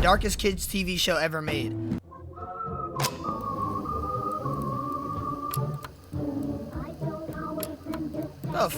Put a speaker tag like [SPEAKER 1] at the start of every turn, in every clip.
[SPEAKER 1] darkest kids TV show ever made. Oh,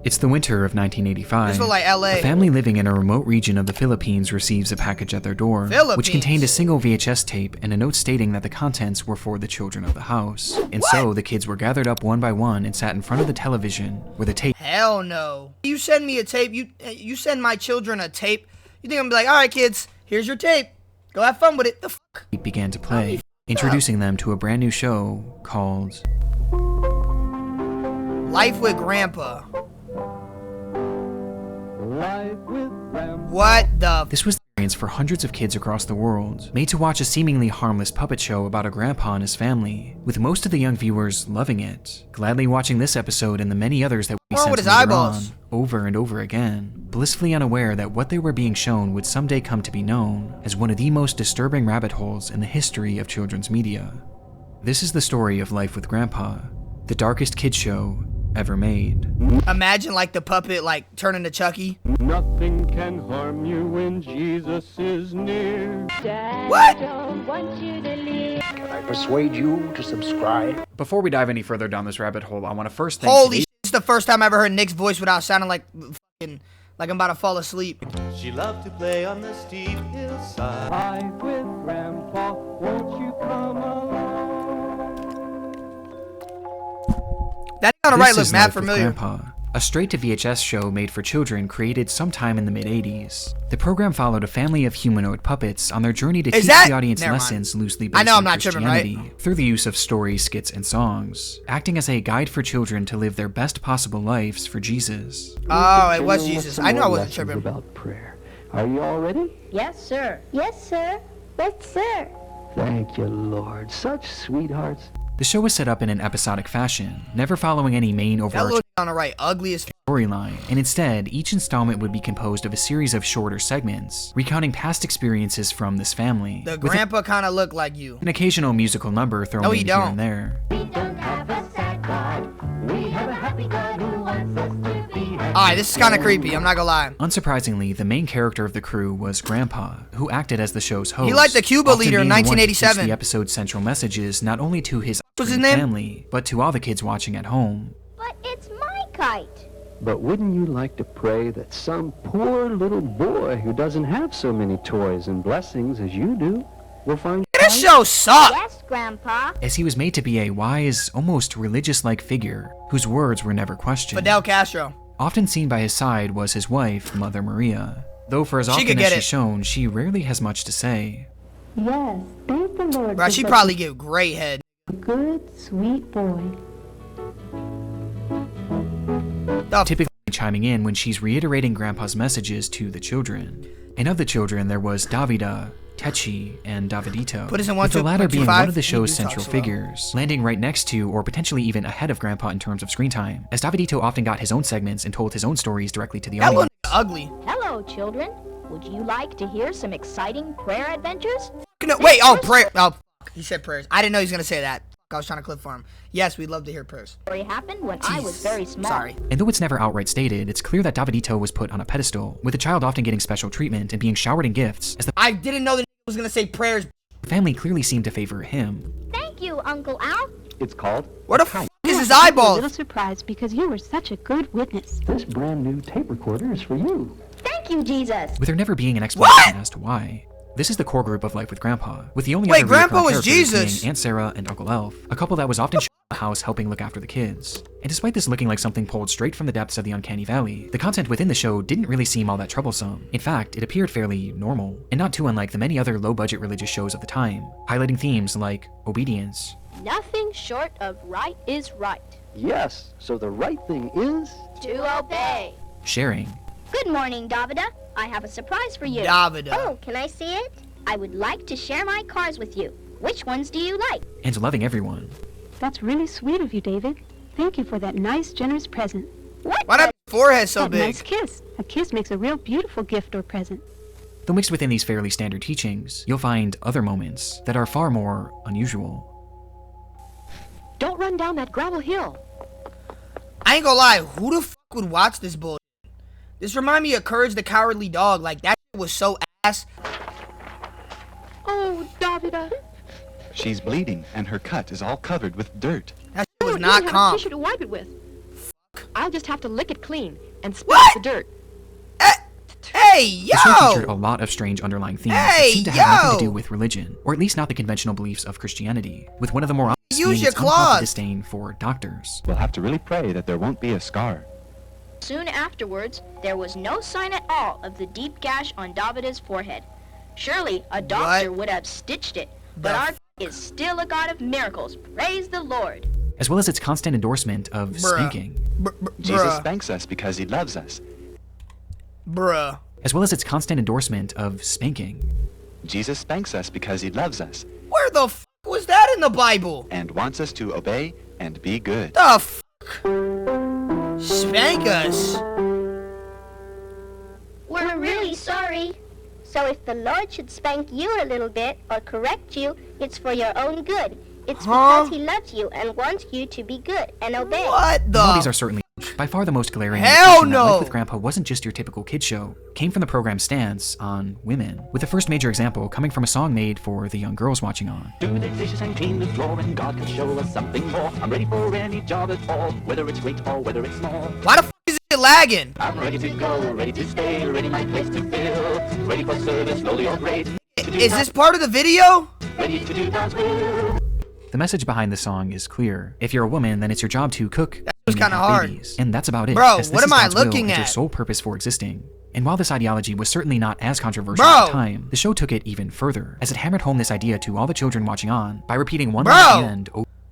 [SPEAKER 2] It's the winter of 1985.
[SPEAKER 1] this was like LA.
[SPEAKER 2] A family living in a remote region of the Philippines receives a package at their door, which contained a single VHS tape and a note stating that the contents were for the children of the house. And so the kids were gathered up one by one and sat in front of the television with a tape.
[SPEAKER 1] Hell no. You send me a tape, you send my children a tape, you think I'm gonna be like, alright kids, here's your tape. Go have fun with it. The fuck?
[SPEAKER 2] It began to play, introducing them to a brand new show called
[SPEAKER 1] Life with Grandpa. What the?
[SPEAKER 2] This was the experience for hundreds of kids across the world, made to watch a seemingly harmless puppet show about a grandpa and his family, with most of the young viewers loving it, gladly watching this episode and the many others that would be sent later on, over and over again, blissfully unaware that what they were being shown would someday come to be known as one of the most disturbing rabbit holes in the history of children's media. This is the story of Life with Grandpa, the darkest kids show ever made.
[SPEAKER 1] Imagine like the puppet like turning to Chucky.
[SPEAKER 3] Nothing can harm you when Jesus is near.
[SPEAKER 1] What?
[SPEAKER 4] Can I persuade you to subscribe?
[SPEAKER 2] Before we dive any further down this rabbit hole, I want to first thank
[SPEAKER 1] Holy shit, it's the first time I ever heard Nick's voice without sounding like fucking like I'm about to fall asleep.
[SPEAKER 5] She loved to play on the steep hillside.
[SPEAKER 3] Life with Grandpa, won't you come along?
[SPEAKER 1] That sounded right,
[SPEAKER 2] This
[SPEAKER 1] look
[SPEAKER 2] is
[SPEAKER 1] mad
[SPEAKER 2] Life with
[SPEAKER 1] familiar.
[SPEAKER 2] Grandpa, a straight-to-VHS show made for children created sometime in the mid-'80s. The program followed a family of humanoid puppets on their journey to teach the audience lessons loosely based on Christianity through the use of stories, skits, and songs, acting as a guide for children to live their best possible lives for Jesus.
[SPEAKER 1] Oh, it was Jesus. I know I wasn't tripping.
[SPEAKER 3] About prayer. Are you all ready?
[SPEAKER 6] Yes, sir. Yes, sir. Yes, sir.
[SPEAKER 3] Thank you, Lord. Such sweethearts.
[SPEAKER 2] The show was set up in an episodic fashion, never following any main
[SPEAKER 1] That
[SPEAKER 2] overarching
[SPEAKER 1] looked on the right, ugly as
[SPEAKER 2] storyline, and instead, each installment would be composed of a series of shorter segments, recounting past experiences from this family.
[SPEAKER 1] The grandpa kind of looked like you.
[SPEAKER 2] An occasional musical number thrown in here and there.
[SPEAKER 6] We don't have a sad God. We have a happy God who wants us to be happy.
[SPEAKER 1] Alright, this is kind of creepy, I'm not gonna lie.
[SPEAKER 2] Unsurprisingly, the main character of the crew was Grandpa, who acted as the show's host.
[SPEAKER 1] He liked the Cuba leader in 1987.
[SPEAKER 2] The episode's central messages not only to his family, but to all the kids watching at home.
[SPEAKER 6] But it's my kite.
[SPEAKER 3] But wouldn't you like to pray that some poor little boy who doesn't have so many toys and blessings as you do will find
[SPEAKER 1] This show sucked!
[SPEAKER 6] Yes, Grandpa.
[SPEAKER 2] As he was made to be a wise, almost religious-like figure, whose words were never questioned.
[SPEAKER 1] Fidel Castro.
[SPEAKER 2] Often seen by his side was his wife, Mother Maria. Though for as often as she's shown, she rarely has much to say.
[SPEAKER 7] Yes, thank the Lord.
[SPEAKER 1] Bro, she'd probably give great head.
[SPEAKER 7] A good, sweet boy.
[SPEAKER 2] Typically chiming in when she's reiterating Grandpa's messages to the children. And of the children, there was Davida, Techi, and Davidito,
[SPEAKER 1] Put us in
[SPEAKER 2] with the latter being
[SPEAKER 1] 1, 2, 5.
[SPEAKER 2] one of the show's central figures, landing right next to or potentially even ahead of Grandpa in terms of screen time, as Davidito often got his own segments and told his own stories directly to the
[SPEAKER 1] That
[SPEAKER 2] audience.
[SPEAKER 1] looked ugly.
[SPEAKER 6] Hello, children. Would you like to hear some exciting prayer adventures?
[SPEAKER 1] No, wait, oh, prayer. Oh, he said prayers. I didn't know he was going to say that. I was trying to clip for him. Yes, we'd love to hear prayers.
[SPEAKER 6] Story happened when I was very small.
[SPEAKER 1] Sorry.
[SPEAKER 2] And though it's never outright stated, it's clear that Davidito was put on a pedestal, with the child often getting special treatment and being showered in gifts, as the
[SPEAKER 1] I didn't know that he was going to say prayers.
[SPEAKER 2] family clearly seemed to favor him.
[SPEAKER 6] Thank you, Uncle Al.
[SPEAKER 3] It's called
[SPEAKER 1] Where the fuck is his
[SPEAKER 7] I'm a
[SPEAKER 1] eyeballs?
[SPEAKER 7] little surprised because you were such a good witness.
[SPEAKER 3] This brand new tape recorder is for you.
[SPEAKER 6] Thank you, Jesus.
[SPEAKER 2] With there never being an explanation as to why. This is the core group of Life with Grandpa, with the only other
[SPEAKER 1] Grandpa
[SPEAKER 2] recurring
[SPEAKER 1] was
[SPEAKER 2] characters
[SPEAKER 1] Jesus.
[SPEAKER 2] being Aunt Sarah and Uncle Elf, a couple that was often shown in the house helping look after the kids. And despite this looking like something pulled straight from the depths of the uncanny valley, the content within the show didn't really seem all that troublesome. In fact, it appeared fairly normal, and not too unlike the many other low-budget religious shows of the time, highlighting themes like obedience,
[SPEAKER 6] Nothing short of right is right.
[SPEAKER 3] Yes, so the right thing is...
[SPEAKER 6] To obey.
[SPEAKER 2] sharing,
[SPEAKER 6] Good morning, Davida. I have a surprise for you.
[SPEAKER 1] Davida.
[SPEAKER 6] Oh, can I see it? I would like to share my cars with you. Which ones do you like?
[SPEAKER 2] and loving everyone.
[SPEAKER 7] That's really sweet of you, David. Thank you for that nice, generous present.
[SPEAKER 6] What?
[SPEAKER 1] Why that forehead so
[SPEAKER 7] that
[SPEAKER 1] big?
[SPEAKER 7] nice kiss. A kiss makes a real beautiful gift or present.
[SPEAKER 2] Though mixed within these fairly standard teachings, you'll find other moments that are far more unusual.
[SPEAKER 8] Don't run down that gravel hill.
[SPEAKER 1] I ain't gonna lie, who the fuck would watch this bullshit? This remind me of Courage the Cowardly Dog. Like, that shit was so ass.
[SPEAKER 8] Oh, Davida.
[SPEAKER 9] She's bleeding, and her cut is all covered with dirt.
[SPEAKER 1] That shit was
[SPEAKER 8] I
[SPEAKER 1] not
[SPEAKER 8] don't even have a
[SPEAKER 1] calm.
[SPEAKER 8] tissue to wipe it with. I'll just have to lick it clean and spit
[SPEAKER 1] What?
[SPEAKER 8] out the dirt.
[SPEAKER 1] Hey,
[SPEAKER 2] The show
[SPEAKER 1] yo!
[SPEAKER 2] featured a lot of strange underlying themes
[SPEAKER 1] Hey,
[SPEAKER 2] that seem to have nothing to
[SPEAKER 1] yo!
[SPEAKER 2] do with religion, or at least not the conventional beliefs of Christianity, with one of the more obvious
[SPEAKER 1] Use
[SPEAKER 2] being
[SPEAKER 1] your
[SPEAKER 2] its unprompted
[SPEAKER 1] claws.
[SPEAKER 2] disdain for doctors.
[SPEAKER 9] We'll have to really pray that there won't be a scar.
[SPEAKER 10] Soon afterwards, there was no sign at all of the deep gash on Davida's forehead. Surely a doctor would have stitched it, but our is still a God of miracles. Praise the Lord.
[SPEAKER 2] As well as its constant endorsement of spanking.
[SPEAKER 9] Jesus spanks us because he loves us.
[SPEAKER 1] Bruh.
[SPEAKER 2] As well as its constant endorsement of spanking.
[SPEAKER 9] Jesus spanks us because he loves us.
[SPEAKER 1] Where the f was that in the Bible?
[SPEAKER 9] And wants us to obey and be good.
[SPEAKER 1] The f? Spank us.
[SPEAKER 6] We're really sorry. So if the Lord should spank you a little bit or correct you, it's for your own good. It's because he loves you and wants you to be good and obey.
[SPEAKER 1] What the?
[SPEAKER 2] While these are certainly by far the most glaring
[SPEAKER 1] Hell
[SPEAKER 2] indication that Life
[SPEAKER 1] no!
[SPEAKER 2] with Grandpa wasn't just your typical kid show, came from the program's stance on women, with the first major example coming from a song made for the young girls watching on.
[SPEAKER 11] Do the dishes and clean the floor, and God can show us something more. I'm ready for any job at all, whether it's great or whether it's small.
[SPEAKER 1] Why the f is it lagging?
[SPEAKER 11] I'm ready to go, ready to stay, ready my place to fill, ready for service, lowly or great.
[SPEAKER 1] Is this part of the video?
[SPEAKER 11] Ready to do God's will.
[SPEAKER 2] The message behind the song is clear. If you're a woman, then it's your job to cook,
[SPEAKER 1] That was
[SPEAKER 2] clean, and
[SPEAKER 1] kinda
[SPEAKER 2] have
[SPEAKER 1] hard.
[SPEAKER 2] babies. And that's about it.
[SPEAKER 1] Bro,
[SPEAKER 2] as this
[SPEAKER 1] what
[SPEAKER 2] is
[SPEAKER 1] am I
[SPEAKER 2] God's will
[SPEAKER 1] looking
[SPEAKER 2] and your
[SPEAKER 1] at?
[SPEAKER 2] sole purpose for existing. And while this ideology was certainly not as controversial
[SPEAKER 1] Bro!
[SPEAKER 2] at the time, the show took it even further, as it hammered home this idea to all the children watching on by repeating one line at the end.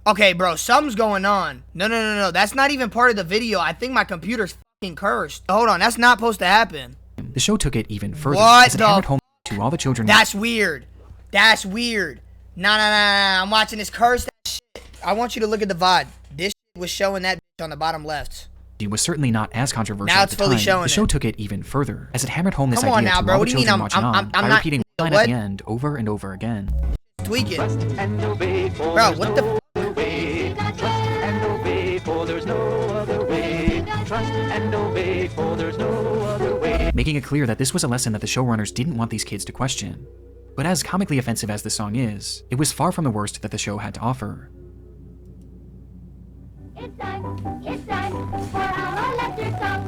[SPEAKER 1] Okay, bro, something's going on. No. That's not even part of the video. I think my computer's fucking cursed. Hold on, that's not supposed to happen.
[SPEAKER 2] The show took it even further,
[SPEAKER 1] What
[SPEAKER 2] as it
[SPEAKER 1] the
[SPEAKER 2] hammered home to all the children.
[SPEAKER 1] That's weird. That's weird. Nah. I'm watching this cursed shit. I want you to look at the VOD. This shit was showing that bitch on the bottom left.
[SPEAKER 2] It was certainly not as controversial
[SPEAKER 1] Now
[SPEAKER 2] at
[SPEAKER 1] it's
[SPEAKER 2] the
[SPEAKER 1] fully
[SPEAKER 2] time.
[SPEAKER 1] showing
[SPEAKER 2] The show
[SPEAKER 1] it.
[SPEAKER 2] took it even further, as it hammered home this
[SPEAKER 1] Come on
[SPEAKER 2] idea
[SPEAKER 1] now,
[SPEAKER 2] to
[SPEAKER 1] bro.
[SPEAKER 2] all
[SPEAKER 1] What
[SPEAKER 2] the
[SPEAKER 1] do you mean
[SPEAKER 2] children
[SPEAKER 1] I'm
[SPEAKER 2] watching on
[SPEAKER 1] not
[SPEAKER 2] by repeating one line
[SPEAKER 1] what?
[SPEAKER 2] at the end over and over again.
[SPEAKER 1] Tweaking.
[SPEAKER 11] And obey, for
[SPEAKER 1] Bro,
[SPEAKER 11] there's
[SPEAKER 1] what
[SPEAKER 11] no
[SPEAKER 1] the
[SPEAKER 11] other way. Trust and obey, for there's no other way. Trust and obey, for there's no other way.
[SPEAKER 2] Making it clear that this was a lesson that the showrunners didn't want these kids to question. But as comically offensive as the song is, it was far from the worst that the show had to offer.
[SPEAKER 6] It's time for our lecture song.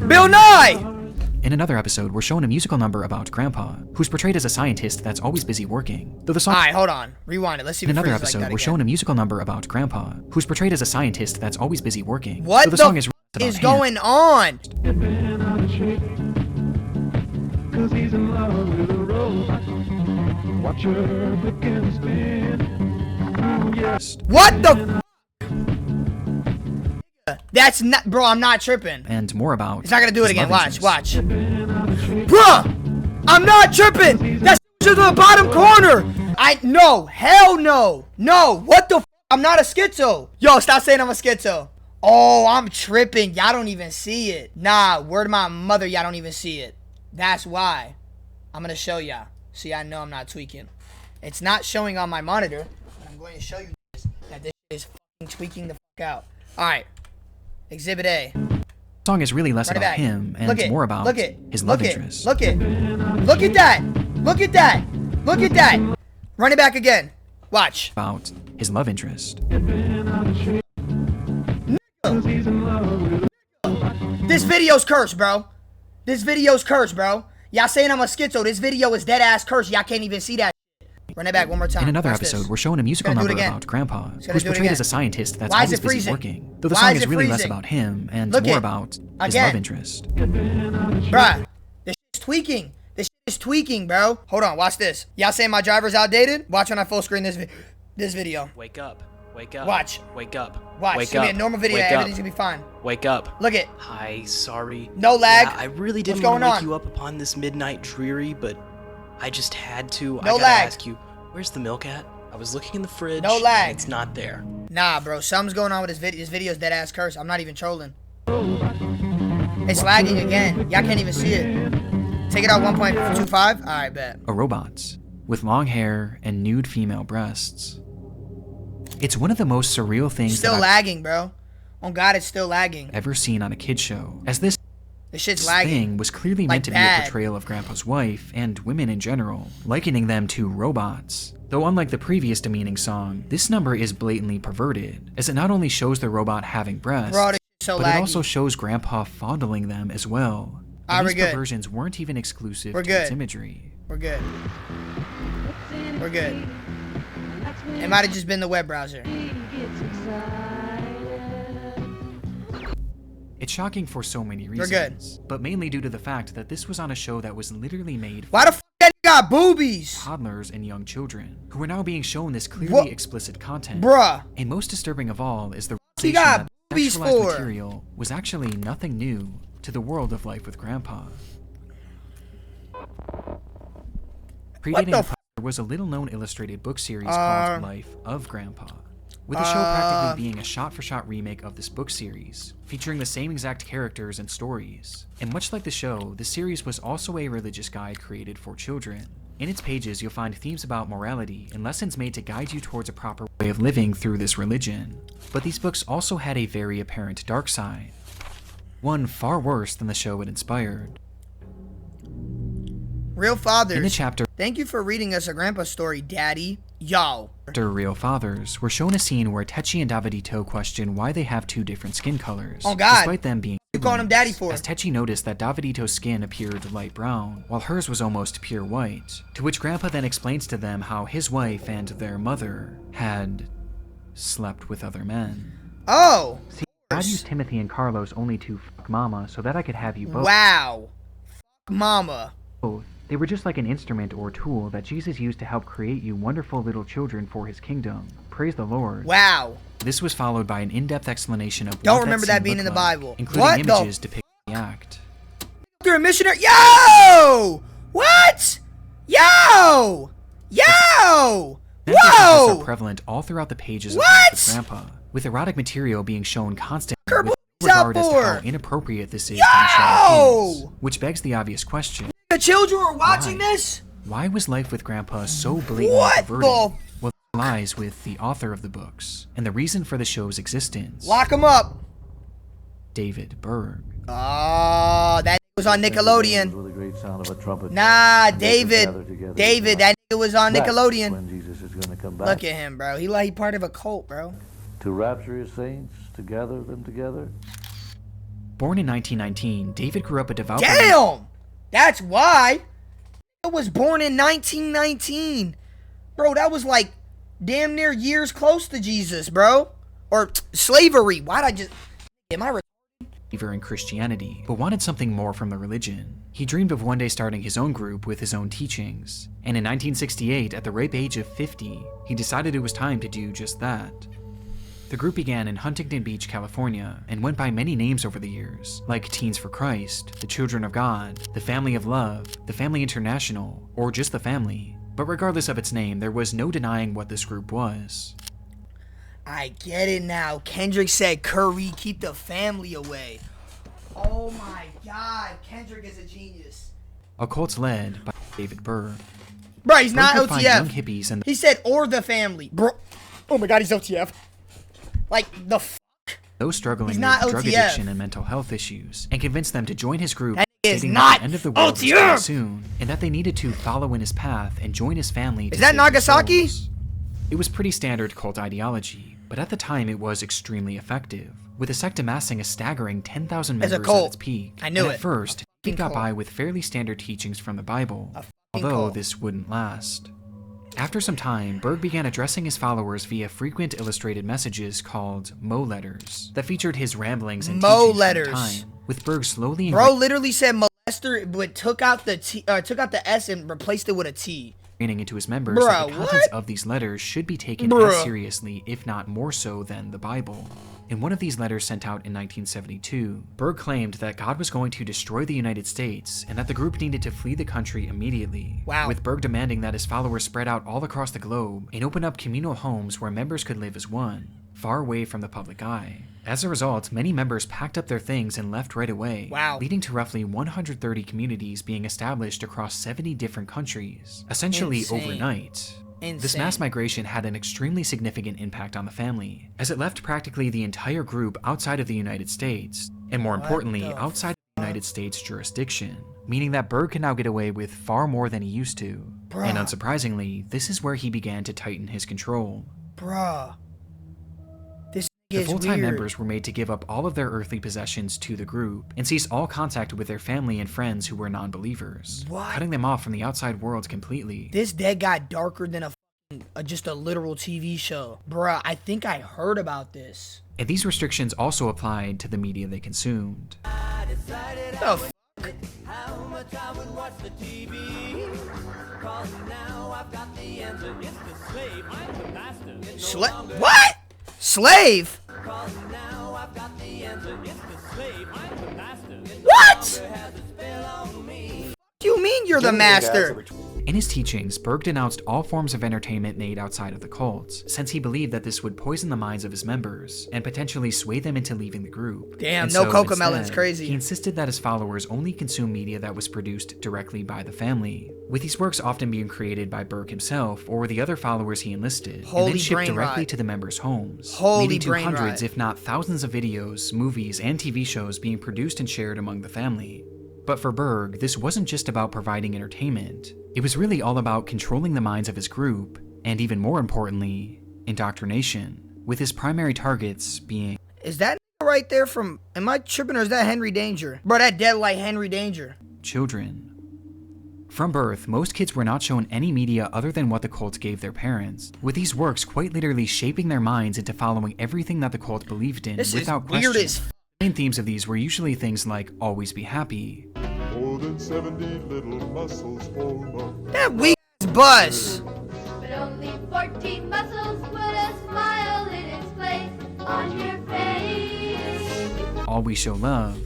[SPEAKER 1] Bill Nye!
[SPEAKER 2] In another episode, we're shown a musical number about Grandpa, who's portrayed as a scientist that's always busy working. Though the song
[SPEAKER 1] Alright, hold on. Rewind it. Let's see if
[SPEAKER 2] In
[SPEAKER 1] it
[SPEAKER 2] another
[SPEAKER 1] freezes
[SPEAKER 2] episode,
[SPEAKER 1] like that
[SPEAKER 2] we're
[SPEAKER 1] again.
[SPEAKER 2] shown a musical number about Grandpa, who's portrayed as a scientist that's always busy working.
[SPEAKER 1] What
[SPEAKER 2] Though the
[SPEAKER 1] the
[SPEAKER 2] song
[SPEAKER 1] f
[SPEAKER 2] is
[SPEAKER 1] is going on? What the f? That's not, bro, I'm not tripping.
[SPEAKER 2] And more about
[SPEAKER 1] It's not gonna do it
[SPEAKER 2] his
[SPEAKER 1] again.
[SPEAKER 2] love
[SPEAKER 1] Watch,
[SPEAKER 2] interest.
[SPEAKER 1] watch. Bruh! I'm not tripping! That's to the bottom corner! No, hell no! No, what the f? I'm not a schizo! Yo, stop saying I'm a schizo. Oh, I'm tripping. Y'all don't even see it. Nah, word to my mother, y'all don't even see it. That's why. I'm gonna show y'all. See, I know I'm not tweaking. It's not showing on my monitor, but I'm going to show you this, that this is fucking tweaking the fuck out. Alright. Exhibit A.
[SPEAKER 2] The song is really less
[SPEAKER 1] Run it
[SPEAKER 2] about
[SPEAKER 1] back.
[SPEAKER 2] him and
[SPEAKER 1] Look it.
[SPEAKER 2] more about
[SPEAKER 1] Look it.
[SPEAKER 2] his
[SPEAKER 1] Look
[SPEAKER 2] love
[SPEAKER 1] it.
[SPEAKER 2] interest.
[SPEAKER 1] Look it. Look at that. Look at that. Look at that. Run it back again. Watch.
[SPEAKER 2] About his love interest.
[SPEAKER 1] This video's cursed, bro. This video's cursed, bro. Y'all saying I'm a schizo. This video is dead ass cursed. Y'all can't even see that. Run it back one more time.
[SPEAKER 2] In another
[SPEAKER 1] Watch
[SPEAKER 2] episode,
[SPEAKER 1] this.
[SPEAKER 2] we're shown a musical
[SPEAKER 1] Gonna do it
[SPEAKER 2] number
[SPEAKER 1] again.
[SPEAKER 2] about Grandpa,
[SPEAKER 1] gonna
[SPEAKER 2] who's
[SPEAKER 1] do it
[SPEAKER 2] portrayed
[SPEAKER 1] again.
[SPEAKER 2] as a scientist that's
[SPEAKER 1] Why is
[SPEAKER 2] always
[SPEAKER 1] it
[SPEAKER 2] busy
[SPEAKER 1] freezing?
[SPEAKER 2] working. Though the
[SPEAKER 1] Why
[SPEAKER 2] song
[SPEAKER 1] is
[SPEAKER 2] is
[SPEAKER 1] it
[SPEAKER 2] really less
[SPEAKER 1] freezing?
[SPEAKER 2] about him and
[SPEAKER 1] Look
[SPEAKER 2] more
[SPEAKER 1] it.
[SPEAKER 2] about his
[SPEAKER 1] Again.
[SPEAKER 2] love interest.
[SPEAKER 1] Bruh. This shit's tweaking. This shit is tweaking, bro. Hold on. Watch this. Y'all saying my driver's outdated? Watch when I full screen this video.
[SPEAKER 12] Wake up. Wake up.
[SPEAKER 1] Watch.
[SPEAKER 12] Wake up.
[SPEAKER 1] Watch.
[SPEAKER 12] Wake
[SPEAKER 1] It's gonna
[SPEAKER 12] up.
[SPEAKER 1] be a normal video.
[SPEAKER 12] Wake
[SPEAKER 1] Everything's
[SPEAKER 12] up.
[SPEAKER 1] gonna be fine.
[SPEAKER 12] Wake up.
[SPEAKER 1] Look it.
[SPEAKER 12] Hi, sorry.
[SPEAKER 1] No lag.
[SPEAKER 12] Yeah, I really didn't
[SPEAKER 1] What's
[SPEAKER 12] want to
[SPEAKER 1] going
[SPEAKER 12] wake
[SPEAKER 1] on?
[SPEAKER 12] you up upon this midnight dreary, but I just had to. I
[SPEAKER 1] No
[SPEAKER 12] gotta
[SPEAKER 1] lag.
[SPEAKER 12] ask you, where's the milk at? I was looking in the fridge.
[SPEAKER 1] No lag.
[SPEAKER 12] And it's not there.
[SPEAKER 1] Nah, bro. Something's going on with this video. This video's dead ass cursed. I'm not even trolling. It's lagging again. Y'all can't even see it. Take it out 1.25. All right, bet.
[SPEAKER 2] A robot with long hair and nude female breasts. It's one of the most surreal things
[SPEAKER 1] Still
[SPEAKER 2] that
[SPEAKER 1] lagging, bro. Oh God, it's still lagging.
[SPEAKER 2] ever seen on a kid show, as this
[SPEAKER 1] shit's lagging.
[SPEAKER 2] thing was clearly meant to be a portrayal of Grandpa's wife and women in general, likening them to robots. Though unlike the previous demeaning song, this number is blatantly perverted, as it not only shows the robot having breasts,
[SPEAKER 1] Bro, this shit's so
[SPEAKER 2] but
[SPEAKER 1] laggy.
[SPEAKER 2] it also shows Grandpa fondling them as well. And these perversions weren't even exclusive to its imagery.
[SPEAKER 1] We're good. We're good. It might have just been the web browser.
[SPEAKER 2] It's shocking for so many reasons, but mainly due to the fact that this was on a show that was literally made for
[SPEAKER 1] why the f that got boobies?
[SPEAKER 2] Toddlers and young children, who are now being shown this clearly explicit content.
[SPEAKER 1] Bruh.
[SPEAKER 2] And most disturbing of all is the
[SPEAKER 1] He
[SPEAKER 2] realization
[SPEAKER 1] got
[SPEAKER 2] that
[SPEAKER 1] boobies
[SPEAKER 2] sexualized
[SPEAKER 1] for
[SPEAKER 2] material was actually nothing new to the world of Life with Grandpa. Predating Empire was a little-known illustrated book series called Life of Grandpa, with the show practically being a shot-for-shot remake of this book series, featuring the same exact characters and stories. And much like the show, the series was also a religious guide created for children. In its pages, you'll find themes about morality and lessons made to guide you towards a proper way of living through this religion. But these books also had a very apparent dark side, one far worse than the show it inspired.
[SPEAKER 1] Real Fathers.
[SPEAKER 2] In the chapter,
[SPEAKER 1] thank you for reading us a Grandpa story, Daddy. Yo.
[SPEAKER 2] After Real Fathers, we're shown a scene where Techi and Davidito question why they have two different skin colors.
[SPEAKER 1] Oh God.
[SPEAKER 2] Despite them being
[SPEAKER 1] you calling him Daddy for?
[SPEAKER 2] As Techi noticed that Davidito's skin appeared light brown, while hers was almost pure white. To which Grandpa then explains to them how his wife and their mother had slept with other men.
[SPEAKER 1] Oh.
[SPEAKER 2] See, God used Timothy and Carlos only to fuck Mama so that I could have you both.
[SPEAKER 1] Wow. Fuck Mama.
[SPEAKER 2] Both. They were just like an instrument or tool that Jesus used to help create you wonderful little children for his kingdom. Praise the Lord.
[SPEAKER 1] Wow.
[SPEAKER 2] This was followed by an in-depth explanation of
[SPEAKER 1] don't
[SPEAKER 2] what
[SPEAKER 1] remember that being in the Bible.
[SPEAKER 2] Including
[SPEAKER 1] what
[SPEAKER 2] images depicting the act.
[SPEAKER 1] You're a missionary. Yo! What? Yo! Yo! Whoa!
[SPEAKER 2] Are prevalent all throughout the pages
[SPEAKER 1] what?
[SPEAKER 2] of Grandpa, with erotic material being shown constantly with
[SPEAKER 1] regard
[SPEAKER 2] as to how inappropriate this is
[SPEAKER 1] Yo!
[SPEAKER 2] to be shown kids, which begs the obvious question.
[SPEAKER 1] The children are watching this?
[SPEAKER 2] Why was Life with Grandpa so blatantly perverted? Well, it lies with the author of the books, and the reason for the show's existence.
[SPEAKER 1] Lock him up.
[SPEAKER 2] David Berg.
[SPEAKER 1] Oh, that was on Nickelodeon. Nah, David. David, that nigga was on Nickelodeon. Look at him, bro. He part of a cult, bro.
[SPEAKER 13] To rapture his saints, to gather them together.
[SPEAKER 2] Born in 1919, David grew up a devout.
[SPEAKER 1] Damn! That's why. I was born in 1919. Bro, that was like damn near years close to Jesus, bro. Or slavery. Why'd I just... Am I
[SPEAKER 2] believer in Christianity, but wanted something more from the religion. He dreamed of one day starting his own group with his own teachings. And in 1968, at the ripe age of 50, he decided it was time to do just that. The group began in Huntington Beach, California, and went by many names over the years, like Teens for Christ, the Children of God, the Family of Love, the Family International, or just the Family. But regardless of its name, there was no denying what this group was.
[SPEAKER 1] I get it now. Kendrick said, Curry, keep the family away. Oh my God, Kendrick is a genius.
[SPEAKER 2] A cult led by David Berg.
[SPEAKER 1] Bro, he's not
[SPEAKER 2] Berg would find young
[SPEAKER 1] OTF.
[SPEAKER 2] hippies and
[SPEAKER 1] He said, or the family. Bro, oh my God, he's OTF. Like, the f***.
[SPEAKER 2] those struggling with
[SPEAKER 1] not
[SPEAKER 2] drug
[SPEAKER 1] OTF.
[SPEAKER 2] addiction and mental health issues, and convinced them to join his group,
[SPEAKER 1] That is
[SPEAKER 2] stating
[SPEAKER 1] not
[SPEAKER 2] that the end of the world was
[SPEAKER 1] OTF.
[SPEAKER 2] coming soon, and that they needed to follow in his path and join his family.
[SPEAKER 1] Is that Nagasaki?
[SPEAKER 2] It was pretty standard cult ideology, but at the time it was extremely effective, with the sect amassing a staggering 10,000 members at its peak.
[SPEAKER 1] I knew
[SPEAKER 2] and
[SPEAKER 1] it.
[SPEAKER 2] At first, it got
[SPEAKER 1] cult.
[SPEAKER 2] by with fairly standard teachings from the Bible, although
[SPEAKER 1] cult.
[SPEAKER 2] this wouldn't last. After some time, Berg began addressing his followers via frequent illustrated messages called Mo letters that featured his ramblings and
[SPEAKER 1] Mo
[SPEAKER 2] teachings
[SPEAKER 1] letters.
[SPEAKER 2] from the time, with Berg slowly
[SPEAKER 1] Bro literally said molester, but took out the S and replaced it with a T.
[SPEAKER 2] ingraining into his members
[SPEAKER 1] Bruh,
[SPEAKER 2] that the contents
[SPEAKER 1] what?
[SPEAKER 2] of these letters should be taken
[SPEAKER 1] Bruh.
[SPEAKER 2] as seriously, if not more so, than the Bible. In one of these letters sent out in 1972, Berg claimed that God was going to destroy the United States and that the group needed to flee the country immediately.
[SPEAKER 1] Wow.
[SPEAKER 2] With Berg demanding that his followers spread out all across the globe and open up communal homes where members could live as one, far away from the public eye. As a result, many members packed up their things and left right away,
[SPEAKER 1] Wow.
[SPEAKER 2] leading to roughly 130 communities being established across 70 different countries, essentially
[SPEAKER 1] Insane.
[SPEAKER 2] overnight.
[SPEAKER 1] Insane.
[SPEAKER 2] This mass migration had an extremely significant impact on the family, as it left practically the entire group outside of the United States, and more importantly, outside of the United States jurisdiction, meaning that Berg could now get away with far more than he used to. Bruh. And unsurprisingly, this is where he began to tighten his control.
[SPEAKER 1] Bruh.
[SPEAKER 2] The full-time members were made to give up all of their earthly possessions to the group and cease all contact with their family and friends who were non-believers, cutting them off from the outside world completely.
[SPEAKER 1] This dead got darker than just a literal TV show. Bruh, I think I heard about this.
[SPEAKER 2] And these restrictions also applied to the media they consumed.
[SPEAKER 1] The fuck?
[SPEAKER 5] How much I would watch the TV. Cause now I've got the answer. It's the slave. I'm the master.
[SPEAKER 1] What? Slave? What? You mean you're the master?
[SPEAKER 2] In his teachings, Berg denounced all forms of entertainment made outside of the cult, since he believed that this would poison the minds of his members and potentially sway them into leaving the group.
[SPEAKER 1] Damn,
[SPEAKER 2] and
[SPEAKER 1] no
[SPEAKER 2] so
[SPEAKER 1] Cocomelon's
[SPEAKER 2] instead,
[SPEAKER 1] crazy.
[SPEAKER 2] He insisted that his followers only consume media that was produced directly by the family, with these works often being created by Berg himself or the other followers he enlisted, and then shipped directly to the members' homes, leading to hundreds, if not thousands of videos, movies, and TV shows being produced and shared among the family. But for Berg, this wasn't just about providing entertainment. It was really all about controlling the minds of his group, and even more importantly, indoctrination, with his primary targets being...
[SPEAKER 1] Is that right there from... Am I tripping or is that Henry Danger? Bro, that dead like Henry Danger.
[SPEAKER 2] Children. From birth, most kids were not shown any media other than what the cult gave their parents, with these works quite literally shaping their minds into following everything that the cult believed in without question.
[SPEAKER 1] Weird as
[SPEAKER 2] The main themes of these were usually things like always be happy.
[SPEAKER 14] More than 70 little muscles form up.
[SPEAKER 1] That weak buzz.
[SPEAKER 15] But only 14 muscles put a smile in its place on your face.
[SPEAKER 2] Always show love.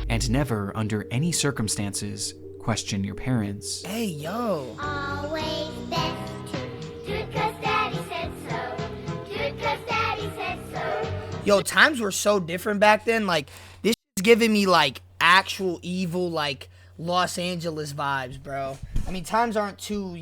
[SPEAKER 2] And never, under any circumstances, question your parents.
[SPEAKER 1] Hey, yo.
[SPEAKER 15] Always best to do it 'cause daddy said so. Do it 'cause daddy said so.
[SPEAKER 1] Yo, times were so different back then. Like, this is giving me, like, actual evil, like, Los Angeles vibes, bro. I mean, times aren't too,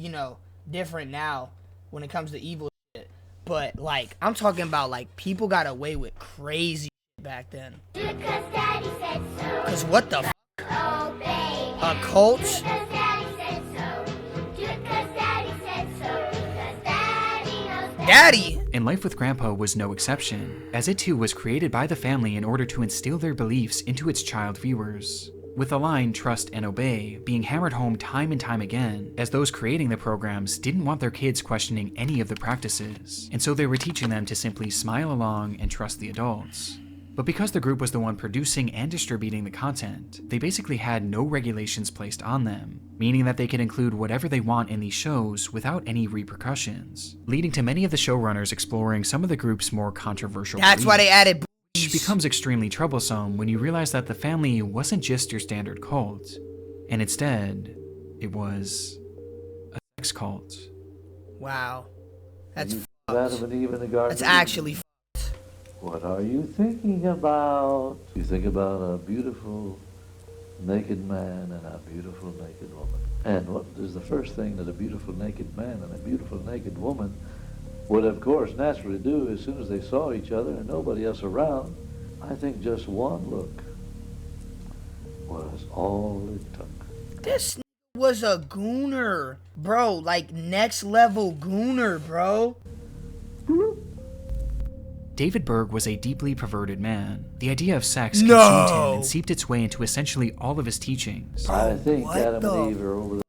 [SPEAKER 1] different now when it comes to evil shit. But, like, I'm talking about, like, people got away with crazy shit back then.
[SPEAKER 15] Do it 'cause daddy said so.
[SPEAKER 1] 'Cause what the f***?
[SPEAKER 15] Obey.
[SPEAKER 1] A cult?
[SPEAKER 15] Do it 'cause daddy said so. Do it 'cause daddy said so. 'Cause daddy knows
[SPEAKER 1] Daddy?
[SPEAKER 2] And Life with Grandpa was no exception, as it too was created by the family in order to instill their beliefs into its child viewers, with the line trust and obey being hammered home time and time again, as those creating the programs didn't want their kids questioning any of the practices, and so they were teaching them to simply smile along and trust the adults. But because the group was the one producing and distributing the content, they basically had no regulations placed on them, meaning that they could include whatever they want in these shows without any repercussions, leading to many of the showrunners exploring some of the group's more controversial
[SPEAKER 1] That's why they added
[SPEAKER 2] which becomes extremely troublesome when you realize that the family wasn't just your standard cult, and instead, it was a sex cult.
[SPEAKER 1] Wow. That's
[SPEAKER 13] Adam and Eve in the garden.
[SPEAKER 1] That's actually
[SPEAKER 13] What are you thinking about? You think about a beautiful naked man and a beautiful naked woman. And what is the first thing that a beautiful naked man and a beautiful naked woman would, of course, naturally do as soon as they saw each other and nobody else around? I think just one look was all it took.
[SPEAKER 1] This was a gooner, bro. Like, next level gooner, bro.
[SPEAKER 2] David Berg was a deeply perverted man. The idea of sex
[SPEAKER 1] No.
[SPEAKER 2] consumed him and seeped its way into essentially all of his teachings.
[SPEAKER 13] I think
[SPEAKER 1] what
[SPEAKER 13] Adam
[SPEAKER 1] the-
[SPEAKER 13] and Eve are over